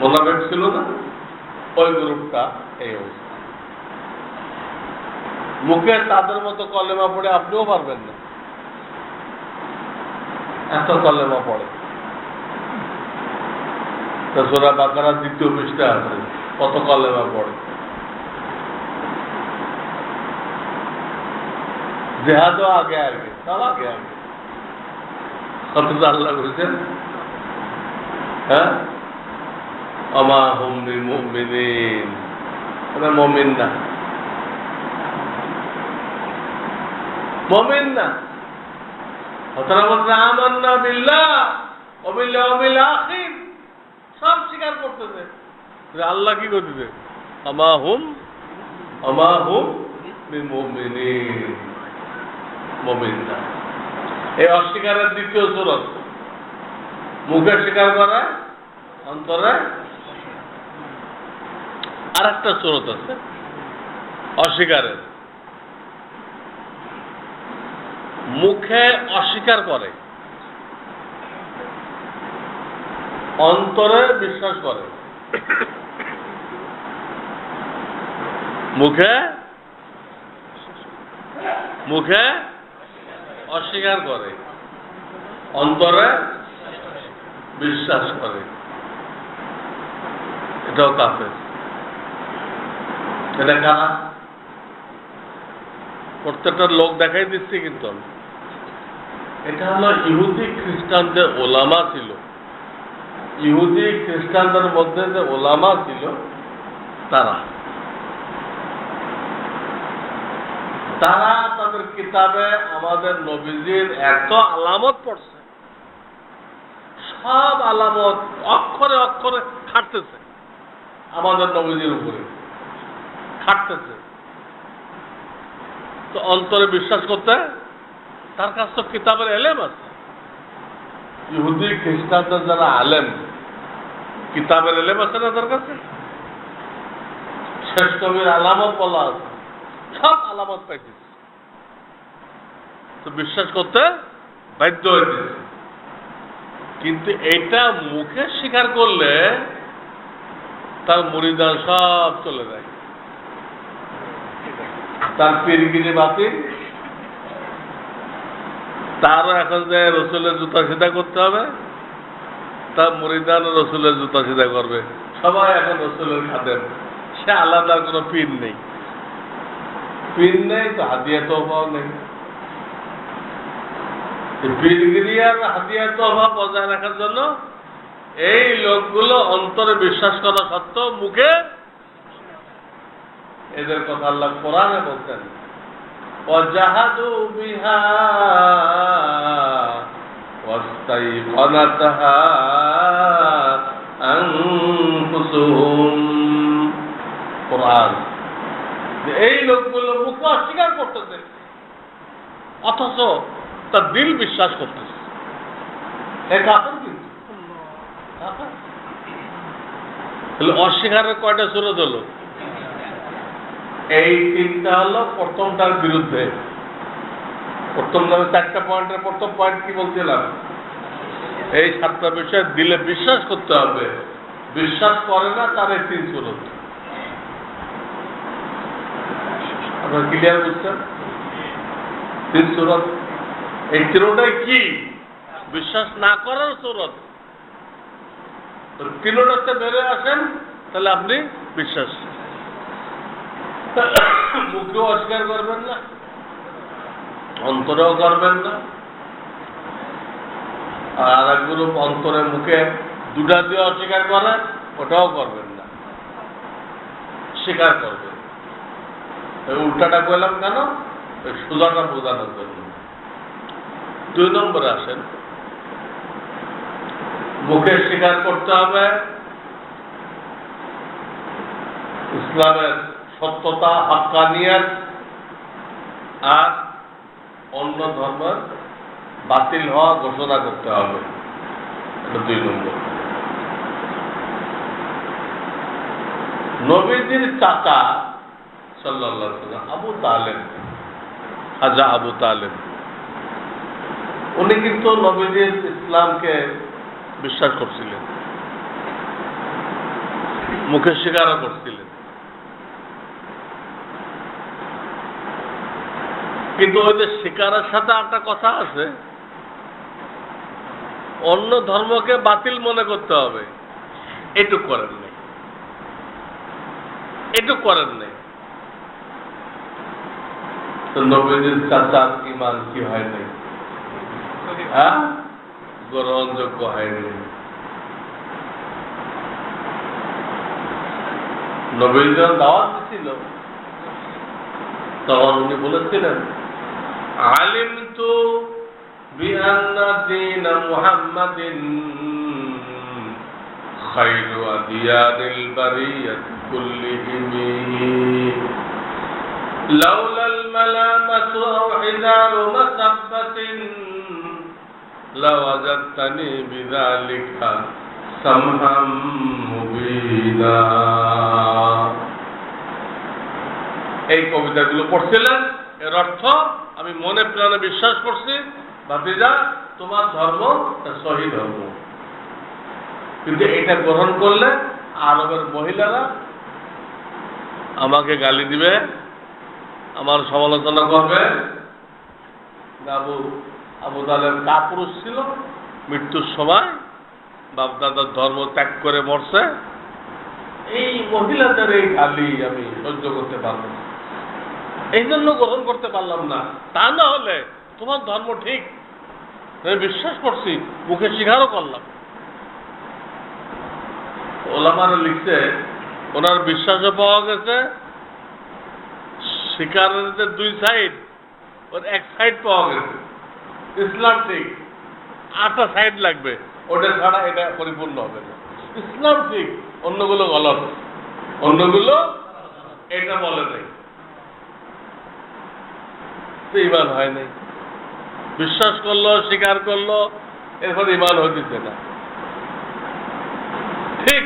মোনাফিক ছিল না, ওই গ্রুপটা এই অবস্থা। মুখে তাদের মতো কলেমা পড়ে আপনিও পারবেন না, এত কলেমা পড়ে। সূরা বাকারা 2য় পৃষ্ঠা আছে, কত কলেমা পড়ে। জিহাদও আগে আগে, সব আগে আগে। অথচ আল্লাহ বলছেন, হ্যাঁ, ওমা হুম বিমুমিনিন, ওরা মুমিন না, মুমিন না। ওরা বলছে আমান্না বিল্লাহ ওয়া বিল ইয়াউমিল আখির, সব স্বীকার করতেছে। আল্লাহ কি করতেছে? ওমা হুম বিমুমিনিন, মুমিন না। এই অস্বীকারের দ্বিতীয় সুরত। মুখে স্বীকার করে, অন্তরে আর একটা সুরত আছে অস্বীকারের। মুখে অস্বীকার করে, অন্তরে বিশ্বাস করে। মুখে অস্বীকার করে, অন্তরে বিশ্বাস করে। এটাও কাফের। এটা কারা? প্রত্যেকটা লোক দেখাই দিচ্ছে কিন্তু আমি। এটা হলো ইহুদি খ্রিস্টানদের ওলামা ছিল। ইহুদি খ্রিস্টানদের মধ্যে যে ওলামা ছিল, তারা তাদের কিতাবে আমাদের নবীজির এত আলামত পড়ছে, সব আলামত অক্ষরে অক্ষরে খাটতেছে আমাদের নবীজির উপরে, খাটতেছে। তো অন্তরে বিশ্বাস করতে, তার কাছে তো কিতাবের এলেম আছে। ইহুদি খ্রিস্টানদের যারা আলেম, কিতাবের এলেম আছে না তার কাছে? শেষ নবীর আলামত বলা আছে, সব আলামত পাইতেছে, তো বিশ্বাস করতে বাধ্য হয়েছে। কিন্তু এইটা মুখে স্বীকার করলে তার মুরিদান সব চলে যায়, তার পীরগিরি বাতিল। তারও এখন যে রসুলের জুতা সিধা করতে হবে, তার মুরিদান রসুলের জুতা সিধা করবে। সবাই এখন রসুলের খাদেম, সে আলাদা কোনো পীর নেই। পীর নেই তো হাদিয়া তওবাও নেই। পীরগিরি আর হাদিয়া তওবা বজায় রাখার জন্য এই লোকগুলো অন্তরে বিশ্বাস করা সত্ত্বেও মুখে, এদের কথা আল্লাহ কোরআনে বলতেন, وَجَحَدُوا بِهَا وَاسْتَيْقَنَتْهَا أَنفُسُهُمْ। কোরআন, এই লোকগুলো মুখে অস্বীকার করতেছে, অথচ তার দিল বিশ্বাস করতেছে। এ কাফের কিন্তু। অস্বীকারের কয়টা সুরত হলো? এই তিনটা হলো প্রথমটার বিরুদ্ধে। প্রথম নামে 4টা পয়েন্টের প্রথম পয়েন্ট কি বলছিলাম? এই 7টা বিষয় দিলে বিশ্বাস করতে হবে, বিশ্বাস করে না তার এই 3 সুরত। আপনারা ক্লিয়ার বুঝছেন? 3 সূরত, এই তিনটাই কি বিশ্বাস না করার সূরত। তো তিনটাতে বেড়ে আসেন, তাহলে আপনি বিশ্বাস মুখেও অস্বীকার করবেন না, অন্তরেও করবেন না। আর এক গ্রুপ অন্তরে মুখে দুটা দিয়ে অস্বীকার করে, ওটাও করবেন না, স্বীকার করবেন। উল্টাটা কইলাম কেন? ওই সোজাটা বোঝানোর জন্য। 2 নম্বরে আসেন, মুখে স্বীকার করতে হবে ইসলামের সত্যতা, হাক্কানিয়ত, আর অন্য ধর্মের বাতিল হওয়া ঘোষণা করতে হবে। এটা 2 নম্বর। নবীজির চাচা সাল্লাল্লাহু আলাইহি ওয়াসাল্লাম আবু তালেব, খাজা আবু তালেব, উনি কিন্তু নবীজির ইসলামকে বিশ্বাস করছিলেন, মুখে স্বীকারও করছিলেন। কিন্তু ওই যে স্বীকারের সাথে একটা কথা আছে, অন্য ধর্মকে বাতিল মনে করতে হবে, এটুক করেন নাই, এটুক করেন নাই। তো নবীজির চাচার ঈমান কি হয় নাই? হ্যাঁ, গ্রহণযোগ্য হয়নি। নবী যখন দাওয়াত দিছিল, তখন উনি বলেছিলেন, আলিমতু বিআন্না দীন মুহাম্মাদিন খায়রু আদিয়ানিল বারিয়াতি কুল্লিহিম লাউলাল মালামাতু আও হিজারু মাসাব্বাতিন লাওয়াজাদতানি বিযালিকা সামহাম মুবিনা। এই কবিতাগুলো পড়ছিলেন, এর অর্থ আমি মনে প্রাণে বিশ্বাস করছি ভাতিজা তোমার ধর্ম সহি ধর্ম, কিন্তু এটা গ্রহণ করলে আরবের মহিলারা আমাকে গালি দিবে, আমার সমালোচনা করবে। আবু তালেব কাপুরুষ ছিল, মৃত্যুর সময় বাপদাদার ধর্ম ত্যাগ করে মরছে, এই মহিলাদের এই গালি আমি সহ্য করতে পারবো না, এই জন্য গ্রহণ করতে পারলাম না। তা না হলে তোমার ধর্ম ঠিক, আমি বিশ্বাস করছি, মুখে স্বীকারও করলাম। ওলামারা লিখছে, ওনার বিশ্বাসও পাওয়া গেছে, স্বীকারের যে 2 সাইড, ওর 1 সাইড পাওয়া গেছে, ইসলাম ঠিক, 8টা সাইড লাগবে, ওটা ছাড়া এটা পরিপূর্ণ হবে না। ইসলাম ঠিক, অন্যগুলো গলত, অন্যগুলো এটা বলে নাই, ঈমান হয় নাই। বিশ্বাস করলো, স্বীকার করলো, এরপর ঈমান হইতেছে না। ঠিক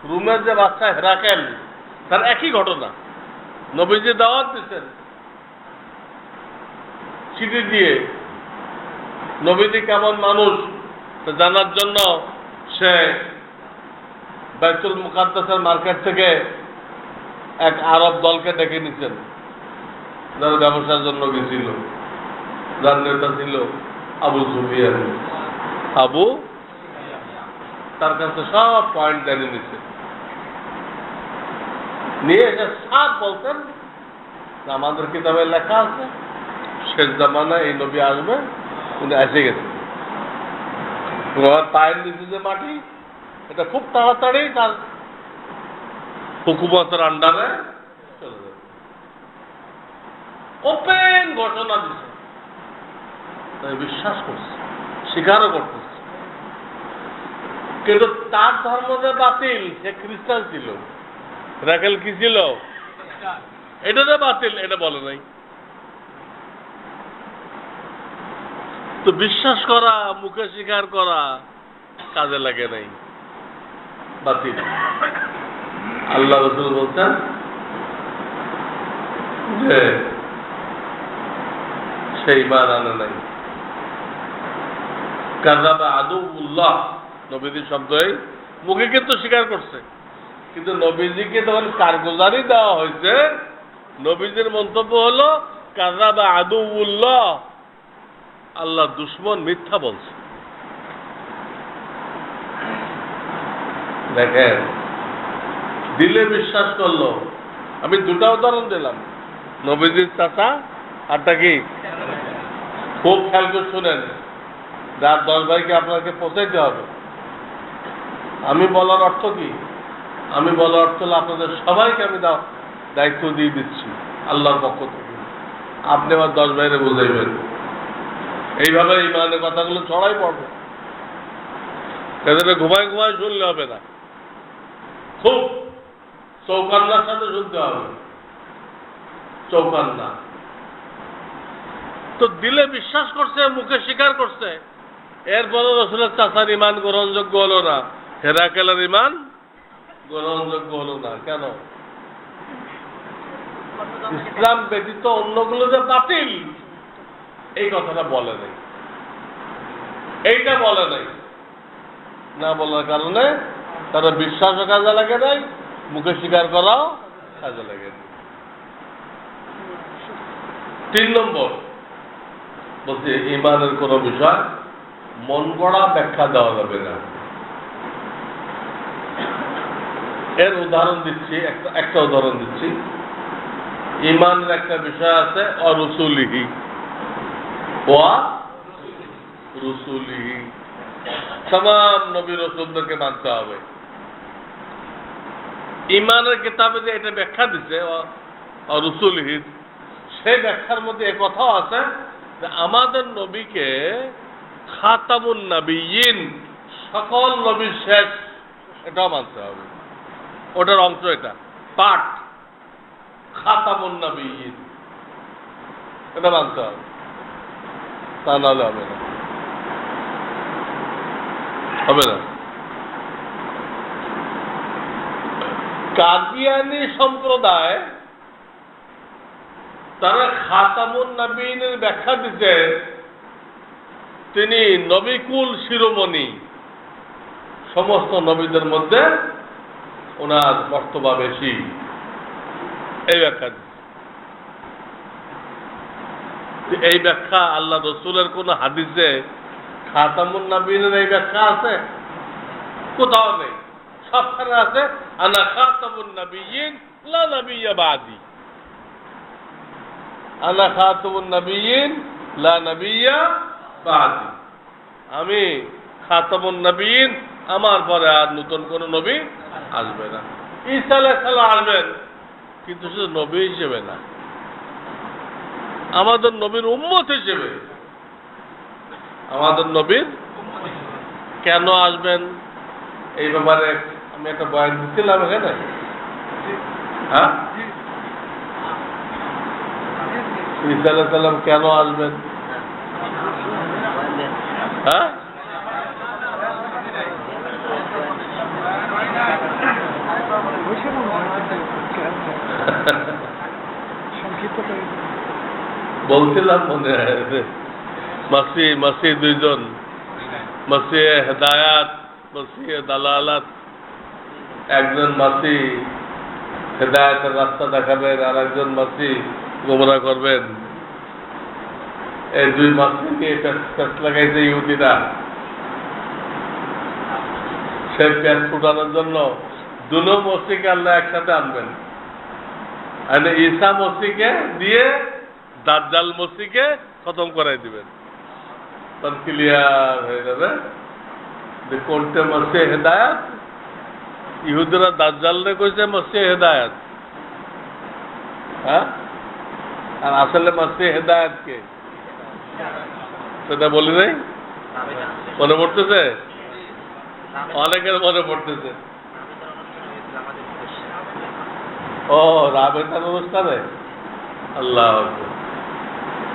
রুমের যে বাচ্চা হেরাকেল, তার একই ঘটনা। নবীজি দাওয়াত দিচ্ছেন চিঠি দিয়ে, নবীজি কেমন মানুষ জানার জন্য সে বাইতুল মুকাদ্দাসের মার্কেট থেকে এক আরব দলকে ডেকে নিচ্ছেন, যারা ব্যবসার জন্য গেছিল, যার নেতা ছিল আবু সুফিয়ান। আবু তার কাছে সব পয়েন্ট জানিয়ে নিচ্ছে, নিয়ে এসে সাত বলতেন আমাদের কিতাবে লেখা আছে শেষ জামানায় এই নবী আসবে, উনি এসে গেছেন। পায়ের নিচে যে মাটি, এটা খুব তাড়াতাড়ি তার হুকুমতের আন্ডারে চলে যাবে। ওপেন ঘোষণা দিচ্ছে, তাই বিশ্বাস করছে, স্বীকারও করতেছে। কিন্তু তার ধর্ম যে বাতিল, সে খ্রিস্টান ছিল, রাকেল কি ছিল, এটা যে বাতিল এটা বলে নাই। তো বিশ্বাস করা, মুখে স্বীকার করা কাজে লাগে নাই, বাতিল। আল্লাহ রাসূল বলতেন যে সেই ঈমান আনে নাই। কাযাবা আদুউল্লাহ, নবীজির শব্দই, মুখে কিন্তু স্বীকার করছে, কিন্তু নবীজিকে তখন কারগুজারি দেওয়া হয়েছে নবীজির মন্তব্য হলো কাযাবা আদুউল্লাহ, আল্লাহ দুশমন মিথ্যা বলছে। দেখেন, দিলে বিশ্বাস করলো। আমি দুটা উদাহরণ দিলাম, নবীজির চাচা আরটা কি। খুব খেয়াল করে শুনেন, যার 10 ভাইকে আপনাকে পৌঁছাইতে হবে। আমি বলার অর্থ কি? আমি বলার অর্থ হলো আপনাদের সবাইকে আমি দায়িত্ব দিয়ে দিচ্ছি আল্লাহর পক্ষ থেকে। আপনি আমার 10 ভাইরে বুঝাইবেন। এইভাবে ইমানের কথাগুলো ছড়াই পড়বে। এদের ঘুমায় ঘুমায় শুনলে হবে না, খুব চৌকান্নার সাথে শুনতে হবে। চৌকান্না তো দিলে বিশ্বাস করছে, মুখে স্বীকার করছে, এরপরে রসুলের চাচার ইমান গ্রহণযোগ্য হলো না, হেরাকেলের ইমান গ্রহণযোগ্য হলো না। কেন? ইসলাম ব্যতীত অন্যগুলো যে বাতিল, এই কথাটা বলে নাই, এইটা বলে নাই। না বলার কারণে তারা বিশ্বাসও কাজে লাগে নাই, মুখে স্বীকার করাও কাজে লাগে নাই। 3 নম্বর বলছে, ইমানের কোন বিষয় মন গড়া ব্যাখ্যা দেওয়া যাবে না। এর উদাহরণ দিচ্ছি, একটা উদাহরণ দিচ্ছি। ইমানের একটা বিষয় আছে অরুসুলিহি, রুসুলিহি, তামাম নবী রাসূলদেরকে মানতে হবে। ইমানের কিতাবে যে এটা ব্যাখ্যা দিচ্ছে রুসুলিহি, সেই ব্যাখ্যার মধ্যে এ কথাও আছে যে আমাদের নবীকে খাতামুন নবিয়্যিন, সকল নবীর শেষ, এটাও মানতে হবে। ওটার অংশ, এটা পাঠ, খাতামুন নবিয়্যিন, এটা মানতে হবে, তা নাহলে হবে না, হবে না। কাদিয়ানী সম্প্রদায় তারা খাতামুন নবিয়্যিনের ব্যাখ্যা দিতে, তিনি নবিকুল শিরোমণি, সমস্ত নবীদের মধ্যে ওনার মর্তবা বেশি, এই ব্যাখ্যা দিচ্ছে। এই ব্যাখ্যা আল্লাহ রসুলের কোন হাদিসে খাতামুন নবিয়্যিনের এই ব্যাখ্যা আছে? কোথাও নেই। সবখানে আছে আনা খাতামুন নবিয়্যিন লা নবিয়্যা বাদি, আনা খাতামুন নবিয়্যিন লা নবিয়্যা বাদি, আমি খাতামুন নবিয়্যিন, আমার পরে আর নতুন কোন নবী আসবে না। ঈসা আলাইহিস সালাম আসবেন, কিন্তু শুধু নবী হিসেবে না, আমাদের নবীর উম্মত হিসেবে। আমাদের নবীর কেন আসবেন এই ব্যাপারে আমি একটা বয়ান দিচ্ছিলাম এখানে। হ্যাঁ, ঈসা আলাইহিস সালাম কেন আসবেন? হ্যাঁ, বলছিলাম মনে আছে, মাসি দুইজন, মাসি হেদায়াত, মাসি দালালাত। একজন মাসি হেদায়াতের রাস্তা দেখাবেন, আর একজন মাসি গোমরাহ করবেন। এই দুই মাসিকে প্যাঁচ লাগাইছে ইহুদিরা। সে প্যাঁচ ফুটানোর জন্য দুনো মসজিদকে আল্লাহ একসাথে আনবেন। আর ঈসা মসজিদকে দিয়ে দাজ্জাল মসজিদকে খতম করাই দিবেন, তখন ক্লিয়ার হয়ে যাবে যে কোনটা মসজিদে হেদায়াত। ইহুদিরা দাজ্জালরে কইছে মসজিদে হেদায়াত, হ্যাঁ, আর আসলে মসজিদে হেদায়াত কে সেটা বলি নাই। মনে পড়তেছে? অনেকের মনে পড়তেছে। ও, রাবেতার অনুষ্ঠানে। আল্লাহ,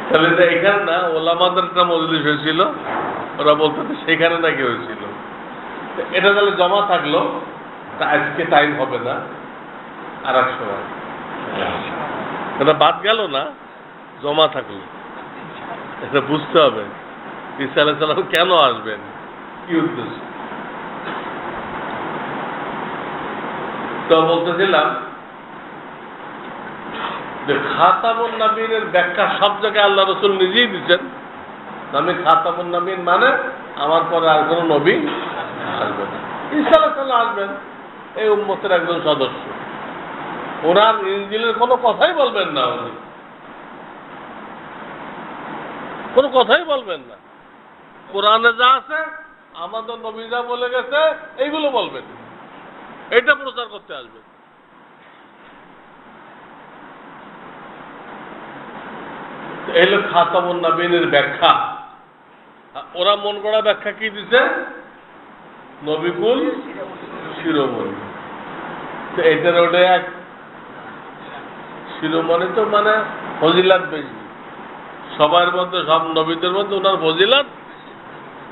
তাহলে এখানে না ওলামাদের একটা মজলিস হয়েছিল, ওরা বলতে সেখানে নাকি হয়েছিল। এটা তাহলে জমা থাকলো, আজকে টাইম হবে না, আর এক সময়। এটা বাদ গেল না, জমা থাকলো। এটা বুঝতে হবে ঈসা আলাইহিস সালাম কেন আসবেন, কি উদ্দেশ্য। তো বলতেছিলাম যে খাতামুন নবীনের ব্যাখ্যা সব জায়গায় আল্লাহ রসুল নিজেই দিচ্ছেন। আমি খাতামুন নবীন মানে আমার পরে আর কোনো নবী আসবে না, ঈসা আলাইহিস সালাম আসবেন, এই উম্মতের একজন সদস্য। ওনার ইনজিলের কোনো কথাই বলবেন না, উনি কোনো কথাই বলবেন না। কোরআনে যা আছে আমাদের নবী যা বলে গেছে এইগুলো বলবেন, এটা প্রচার করতে আসবেন। এই হলো খাতামুন নবীনের ব্যাখ্যা। ওরা মন গড়া ব্যাখ্যা কি দিছে? নবিকুল শিরোমণি। তো এটার ওটা এক শিরোমণি, তো মানে ফজিলাত বেশি সবার মধ্যে, সব নবীদের মধ্যে ওনার ফজিলাত।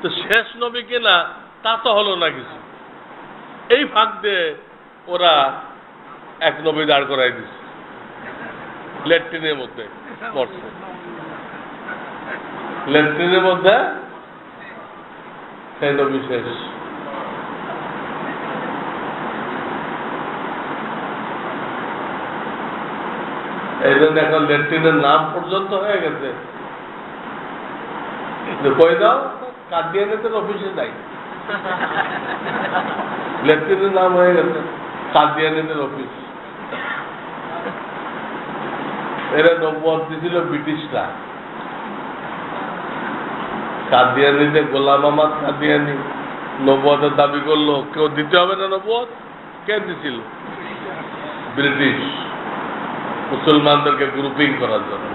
তো শেষ নবী কিনা তা তো হলো না কিছু, এই ফাঁক দিয়ে ওরা এক নবী দাঁড় করাই দিছে ল্যাট্রিনের মধ্যে পড়ছে, ল্যাট্রিনের মধ্যে সেই নবী শেষ। এই জন্য এখন ল্যাট্রিনের নাম পর্যন্ত হয়ে গেছে, কই দাও কাদিয়ানীদের অফিসে যাই, ল্যাট্রিনের নাম হয়ে গেছে কাদিয়ানীদের অফিস। এরা নবুয়ত দিয়েছিল ব্রিটিশরা। কাদিয়ানীতে গোলাম আহমদ কাদিয়ানী নবুয়তের দাবি করলো, কেউ দিতে হবে না নবুয়ত, কে দিছিল? ব্রিটিশ, মুসলমানদেরকে গ্রুপিং করার জন্য।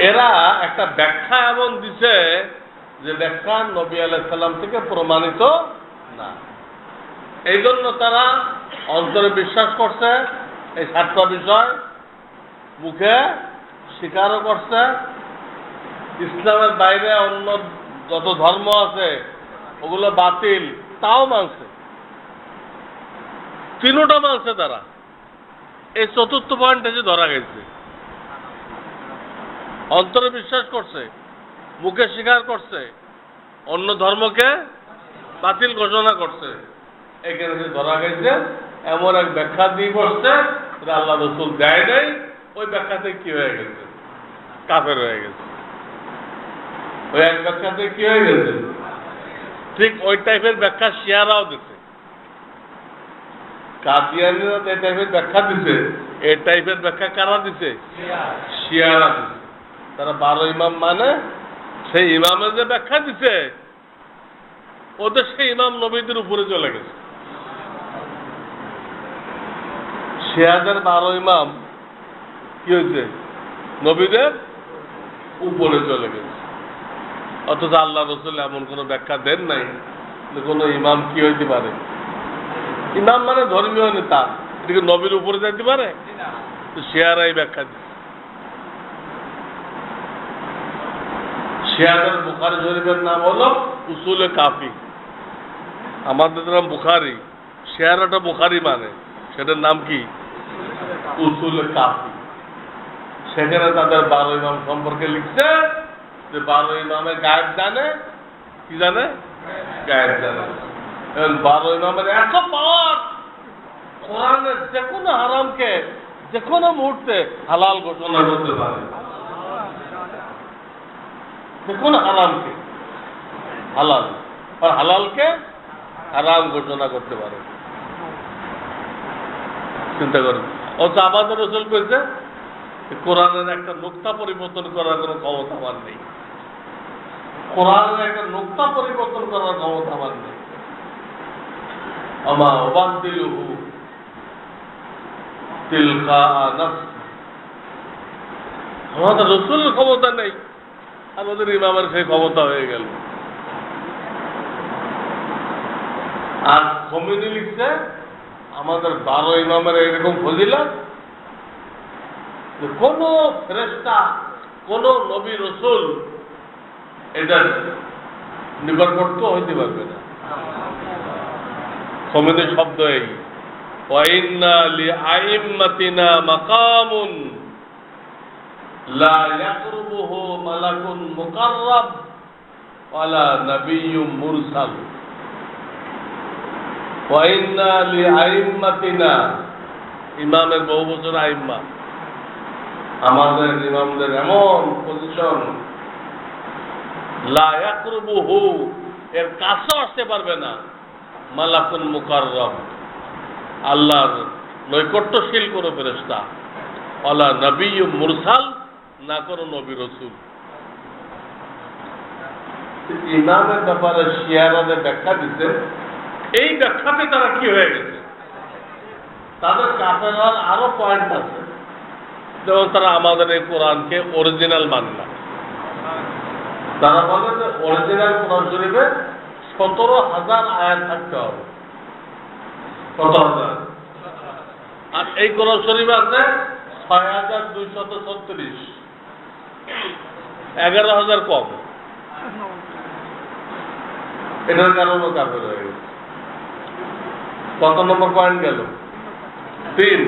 এরা একটা ব্যাখ্যা এমন দিছে যে ব্যাখ্যা নবী আলাইহিস সালাম থেকে প্রমাণিত না। এই জন্য তারা অন্তরে বিশ্বাস করছে এই 7টা বিষয়, মুখে স্বীকারও করছে। ইসলামের বাইরে অন্য যত ধর্ম আছে ওগুলো বাতিল, তাও মানছে, তিনোটা মানছে তারা। এই 4র্থ পয়েন্ট এসে ধরা গেছে। অন্তরে বিশ্বাস করছে, মুখে স্বীকার করছে, অন্য ধর্মকে বাতিল ঘোষণা করছে। এখানে যে ধরা গেছে এমন এক ব্যাখ্যা দিয়ে বসছে যেটা আল্লাহ রসুল দেয় নাই, ওই ব্যাখ্যাতে কি হয়ে গেছে? কাফের হয়ে গেছে। ওই এক ব্যাখ্যাতে কি হয়ে গেছে? ঠিক ওই টাইপের ব্যাখ্যা শিয়ারাও দিছে। কাদিয়ানীরা যে টাইপের ব্যাখ্যা দিছে, এই টাইপের ব্যাখ্যা কারা দিছে? শিয়ারা দিছে। তারা 12 ইমাম মানে সেই ইমামের যে ব্যাখ্যা দিছে ওদের সেই ইমাম নবীদের উপরে চলে গেছে। শিয়াদের 12 ইমাম কি হয়েছে? নবীদের উপরে চলে গেছে। অথচ আল্লাহ রসুল এমন কোন ব্যাখ্যা দেন নাই যে কোন ইমাম কি হইতে পারে। ইমাম মানে ধর্মীয় নেতা, এদিকে নবীর উপরে যাইতে পারে? তো শিয়ারাই ব্যাখ্যা দিচ্ছে। শিয়াদের বুখারী শরীফের নাম হলো উসুলে কাফি। আমাদের নাম বুখারী, শিয়ারাটা বুখারী মানে সেটার নাম কি? উসুলে কাফি। সেখানে তাদের 12 ইমাম সম্পর্কে লিখছে যে 12 ইমামের গায়েব জানে। কি জানে? গায়েব জানে। 12 ইমামের এত পাওয়ার, কোরআনের যে কোনো হারামকে যে কোনো মুহূর্তে হালাল ঘোষণা করতে পারে। যে কোনো হারামকে হালাল আর হালালকে হারাম ঘোষণা করতে পারে। চিন্তা করেন। অথচ আমাদের রসুল কইছে কোরআনের একটা নুকতা পরিবর্তন করার কোনো ক্ষমতা আমার নেই। কোরআনের একটা নুকতা পরিবর্তন করার ক্ষমতা আমার নেই। আমা ওয়াবাদদিলুহু তিলকা নাফসি। আমাদের রসুলের ক্ষমতা নেই, আমাদের ইমামের সেই ক্ষমতা হয়ে গেল। আর কমিটি লিখছে আমাদের 12 ইমামের এরকম ফজিলত যে কোন ফেরেশতা, কোন নবী রসুল এটার নিকটবর্তী হইতে পারবে না। কমিটির শব্দ এই ওয়াইন্না লিআইম্মাতিনা মাকামুন লা ইয়াকরুবুহু মালাকুন মুকাররাব ওয়ালা নাবিয়্যুম মুরসাল। ওয়াইন্না লিআইম্মাতিনা, ইমামের বহু বছর আইম্মা, আমাদের ইমামদের এমন পজিশন, লা ইয়াকরুবুহু, এর কাছে আসতে পারবে না মালাকুল মুকাররম, আল্লাহর নৈকট্যশীল কোনো ফেরেশতা, ওয়ালা নবিয়্যু মুরসাল, না কোনো নবী রাসূল। ইমামের ব্যাপারে শিয়ারা যে ব্যাখ্যা দিতে, এই ব্যাখ্যাতে তারা কি হয়ে গেছে, তাদের কাফের হওয়ার আরো পয়েন্ট আছে। যেমন তারা আমাদের এই কোরআনকে অরিজিনাল মানে না। তারা বলে যে অরিজিনাল কোরআন শরীফে 17,000 আয়াত থাকতে হবে। কত হাজার? আর এই কোরআন শরীফে আছে 6,236, 11,000 কম। এটার কারণও কাফের হয়ে গেছে। কত নম্বর পয়েন্ট গেল? 3।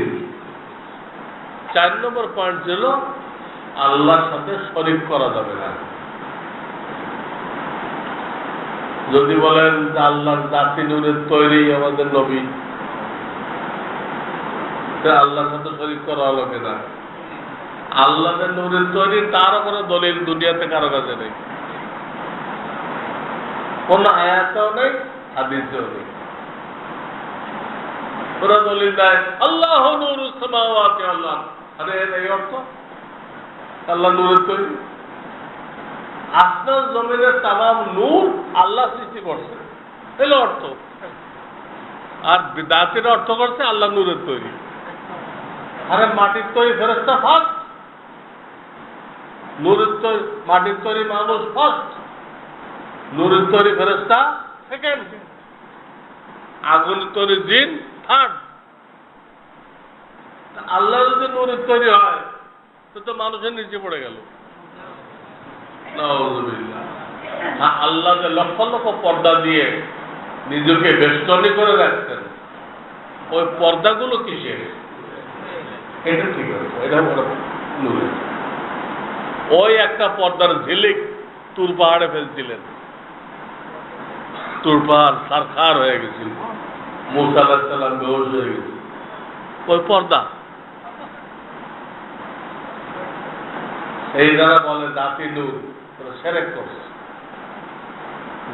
4 নম্বর পয়েন্ট ছিল আল্লাহর সাথে শরীক করা যাবে না। যদি বলেন যে আল্লাহর জাতি নূরের তৈরি আমাদের নবী, আল্লাহর সাথে শরীক করা হলো কিনা? আল্লাহের নূরের তৈরি, তার উপরে দলিল দুনিয়াতে কারো কাছে নেই, কোন আয়াতেও নেই, হাদিসেও নেই। ওরা দলিল দেয় আল্লাহ নূরুস সামাওয়াতি, আল্লাহ, আরে এই অর্থ আল্লাহ নূরের তৈরি। আসমান জমিনের তামাম নূর আল্লাহ সৃষ্টি করছে, এলো অর্থ। আর বিদাতের অর্থ করছে আল্লাহ নূরের তৈরি। আরে মাটির তৈরি ফেরেশতা ফার্স্ট, নূরের তৈরি, মাটির তৈরি মানুষ ফার্স্ট, নূরের তৈরি ফেরেশতা সেকেন্ড, আগুনের তৈরি জিন থার্ড। আল্লাহ যদি নূরের তৈরি হয় তো মানুষের নিচে পড়ে গেল। আল্লাহ যে লক্ষ লক্ষ পর্দা দিয়ে নিজেকে বেষ্টনী করে রাখতেন, ওই পর্দাগুলো কিসের? এটা ঠিক আছে, এটা নূরের। ওই একটা পর্দার ঝিলিক তুর পাহাড়ে ফেলছিলেন, তুর পাহাড় সারখার হয়ে গেছিল, মুসা আলাইহিস সালাম বেহুশ হয়ে গেছিল, ওই পর্দা। এই যারা বলে জাতি নূর, তারা শিরক করছে।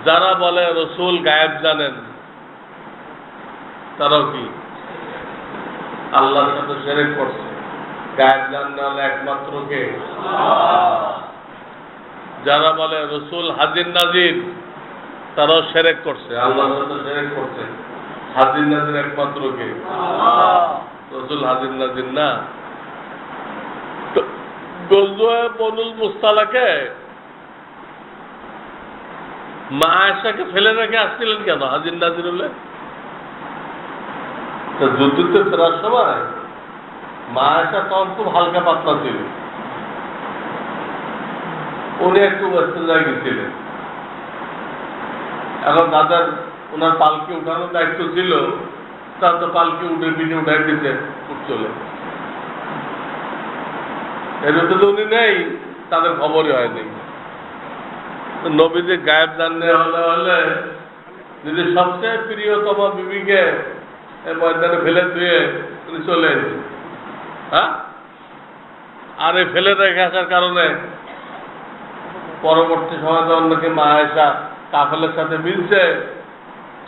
যারা বলে রাসূল গায়েব জানেন, তারাও কি আল্লাহর সাথে শিরক করছে। গায়েব জানলে একমাত্র কে? যারা বলে রাসূল হাজির নাজির, তারাও শিরক করছে, আল্লাহর সাথে শিরক করছে। হাজির নাজির একমাত্র কে? রাসূল হাজির নাজির না। গজওয়ে বনুল মুস্তালাকে মা আয়েশাকে ফেলে রেখে আসছিলেন কেন? হাজির নাজির হলে যুদ্ধে ফেরার সময় মা আয়েশা তখন খুব হালকা পাতলা ছিল, উনি একটু ওয়েস্টার্ন গেছিলেন। এখন দাদার ওনার পালকি উঠানোর দায়িত্ব ছিল, তার তো পালকি উঠে পিঠে উঠাই দিতে চলে, এর তো উনি নেই, তাদের খবরই হয়নি। নবীদের গায়েব জানতে হলে নিজের সবচেয়ে প্রিয়তম বিবিকে ময়দানে ফেলে দিয়ে উনি চলে এসেছেন। হ্যাঁ, আর এই ফেলে রেখে আসার কারণে পরবর্তী সময় যখন নাকি মা আয়েশা কাফেলের সাথে মিলছে,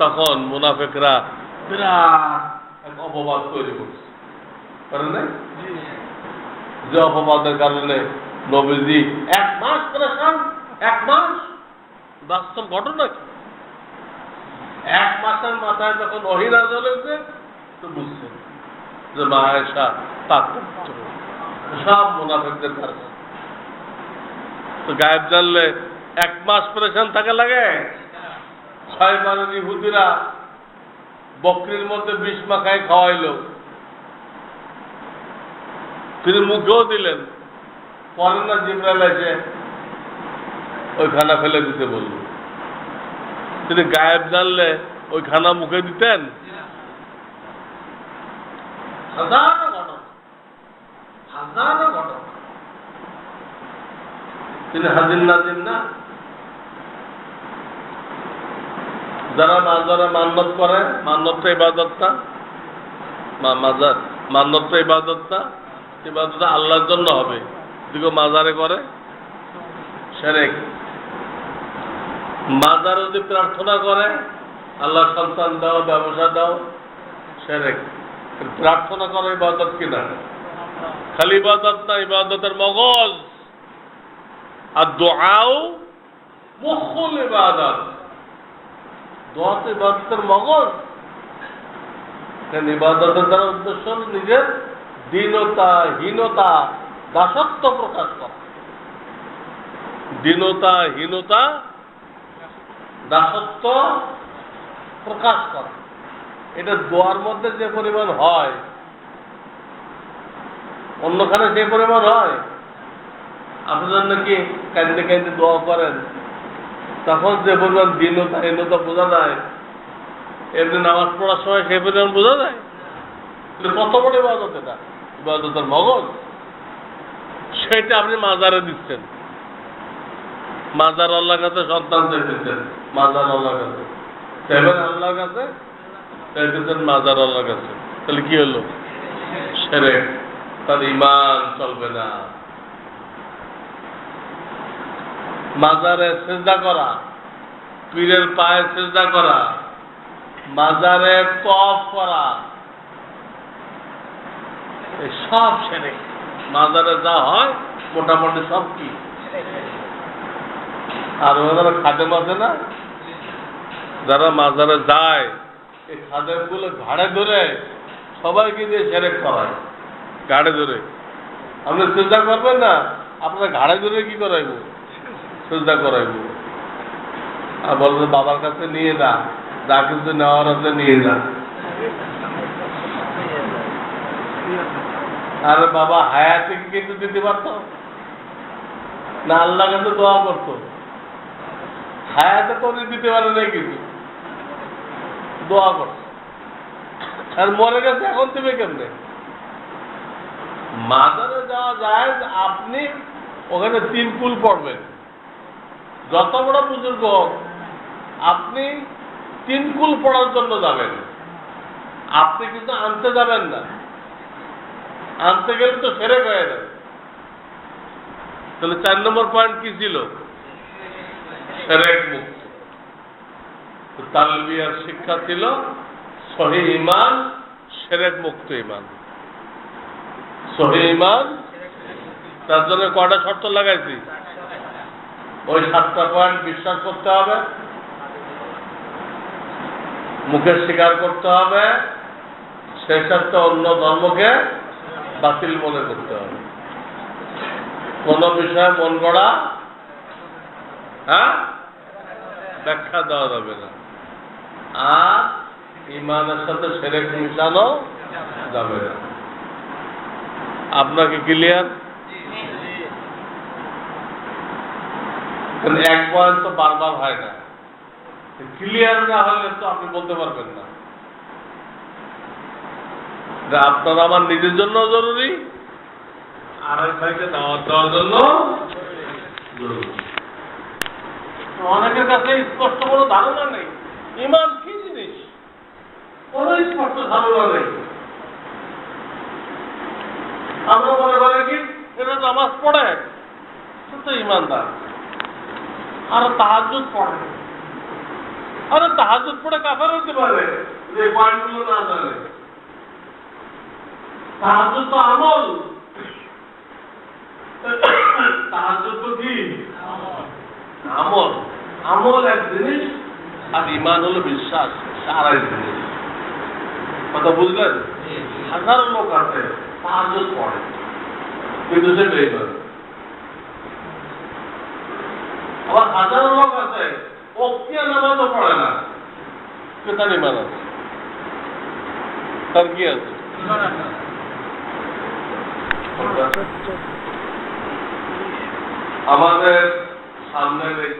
তখন মুনাফিকরা বিরাট এক অপবাদ তৈরি করছে, পারে না? যে অপবাদের কারণে নবীজি 1 মাস পরেশান। 1 মাস বাস্তব ঘটনা কি? 1 মাসের মাথায় যখন ওহী নাযিল হয়েছে, তো বুঝছেন যে মা আয়েশা পাক পবিত্র। সব মুনাফিকদের কারণে। তো গায়েব জানলে 1 মাস পরেশান থাকা লাগে। 6 বারের ইহুদিরা বকরির মধ্যে বিষ মাখায় খাওয়াইলো, তিনি মুখেও দিলেন, পরে না জিবরাইল এসে ওই খানা ফেলে দিতে বলল। তিনি গায়েব জানলে ওই খানা মুখে দিতেন? হাজারো ঘটনা। তিনি হাজির নাজির না। যারা মান্নত করে, মান্নত ইবাদত না, মান্নত ইবাদত না, ইবাদত আল্লাহর জন্য হবে, যদি মাজারে করে শিরক। মাজারে যদি প্রার্থনা করে আল্লাহ সন্তান দাও, ব্যবসা দাও, শিরক। প্রার্থনা করা ইবাদত কিনা? খালি ইবাদত না, ইবাদতের মগজ। আর দোয়াও মুখুল ইবাদত, দোয়া তো ইবাদতের মগজ। ইবাদতের দ্বারা উদ্দেশ্য নিজের দীনতা, হীনতা, দাসত্ব প্রকাশ করা। দীনতা, হীনতা, দাসত্ব প্রকাশ করা, এটা দোয়ার মধ্যে যে পরিমাণ হয় অন্যখানে যে পরিমাণ হয়। আপনার জন্য কি কাঁদতে কাঁদতে দোয়া করেন, তখন যে পরিমাণ দীনতা, হীনতা বোঝা যায়, এমনি নামাজ পড়ার সময় সেই পরিমাণ বোঝা যায়। কত বড় ইবাদত এটা, ইবাদতের মগজ। সেটা আপনি মাজারে দিচ্ছেন, মাজার আল্লাহর কাছে সন্তান চাইতেছেন, মাজার আল্লাহর কাছে চাইবেন, আল্লাহর কাছে চাইতেছেন, মাজার আল্লাহর কাছে। তাহলে কি হলো? শিরক। তার ঈমান চলবে না। মাজারে সিজদা করা, পীরের পায়ে সিজদা করা, মাজারে তওয়াফ করা, এই সব শিরক। মাজারে যা হয় মোটামুটি সব কি। আর ওরা খাদেম আছে না, যারা মাজারে যায়, এই খাদেম গুলো ঘাড়ে ধরে সবাইকে দিয়ে শিরক করায়, ঘাড়ে ধরে। আপনি সিজদা করবেন না, আপনার ঘাড়ে ধরে কি করাইব? সিজদা করাইব। আর বলবে বাবার কাছে নিয়ে যা, যা কিছু নেওয়ার আছে নিয়ে যা। আরে বাবা হায়াতে কিন্তু দিতে পারত না, আল্লাহ কাছে দোয়া করতো। হায়াতে তো দিতে পারে নাই, কিছু দোয়া করতো। আর মরে গেছে, এখন দিবে কেমনে? মাজারে যাওয়া যায়, আপনি ওখানে 3 কুল পড়বেন, যত বড় বুজুর্গ হোক, আপনি 3 কুল পড়ার জন্য যাবেন। আপনি কিন্তু আনতে যাবেন না, আনতে গেলে তো শিরক হয়ে যাবে। তাহলে 4 নম্বর পয়েন্ট কি ছিল? শিরক মুক্ত। তালবিয়ার শিক্ষা ছিল সহিহ ঈমান, শিরক মুক্ত ঈমান। সহিহ ঈমান, তার জন্য কয়টা শর্ত লাগাইছি? ওই 7টা পয়েন্ট বিশ্বাস করতে হবে, মুখে স্বীকার করতে হবে, সেই সাথে অন্য ধর্মকে বাতিল মনে করতে হবে। কোন বিষয়ে মন গড়া ব্যাখ্যা দেওয়া যাবে না। আর ঈমানের সাথে শিরক মিশানো যাবে না। আপনাকে ক্লিয়ার? এক পয়েন্ট তো বারবার হয় না, ক্লিয়ার না হলে তো আপনি বলতে পারবেন না যে আপনার আমার নিজের জন্য জরুরি, আর এক ভাইকে দাওয়াত দেওয়ার জন্য জরুরি। অনেকের কাছে স্পষ্ট কোনো ধারণা নেই ঈমান কি জিনিস, কোনো স্পষ্ট ধারণা নেই। আমরা মনে করি কি এটা নামাজ পড়ে তো ঈমানদার, আর তাহাজ্জুদ পড়ে, আরে তাহাজ্জুদ পড়ে কাফের হতে পারে যে পয়েন্টগুলো না জানে। তাহাজ্জুদ তো আমল, তাহাজ্জুদ তো কি আমল। আমল এক জিনিস, আর ঈমান হলো বিশ্বাস, আরেক জিনিস। কথা বুঝলেন? হাজার লোক আছে তাহাজ্জুদ পড়ে কিন্তু সে বেঈমান। আবার হাজার লোক আছে ওয়াক্তিয়া নামাজও পড়ে না, তার ঈমান আছে। তার কি আছে? আমাদের সামনের এই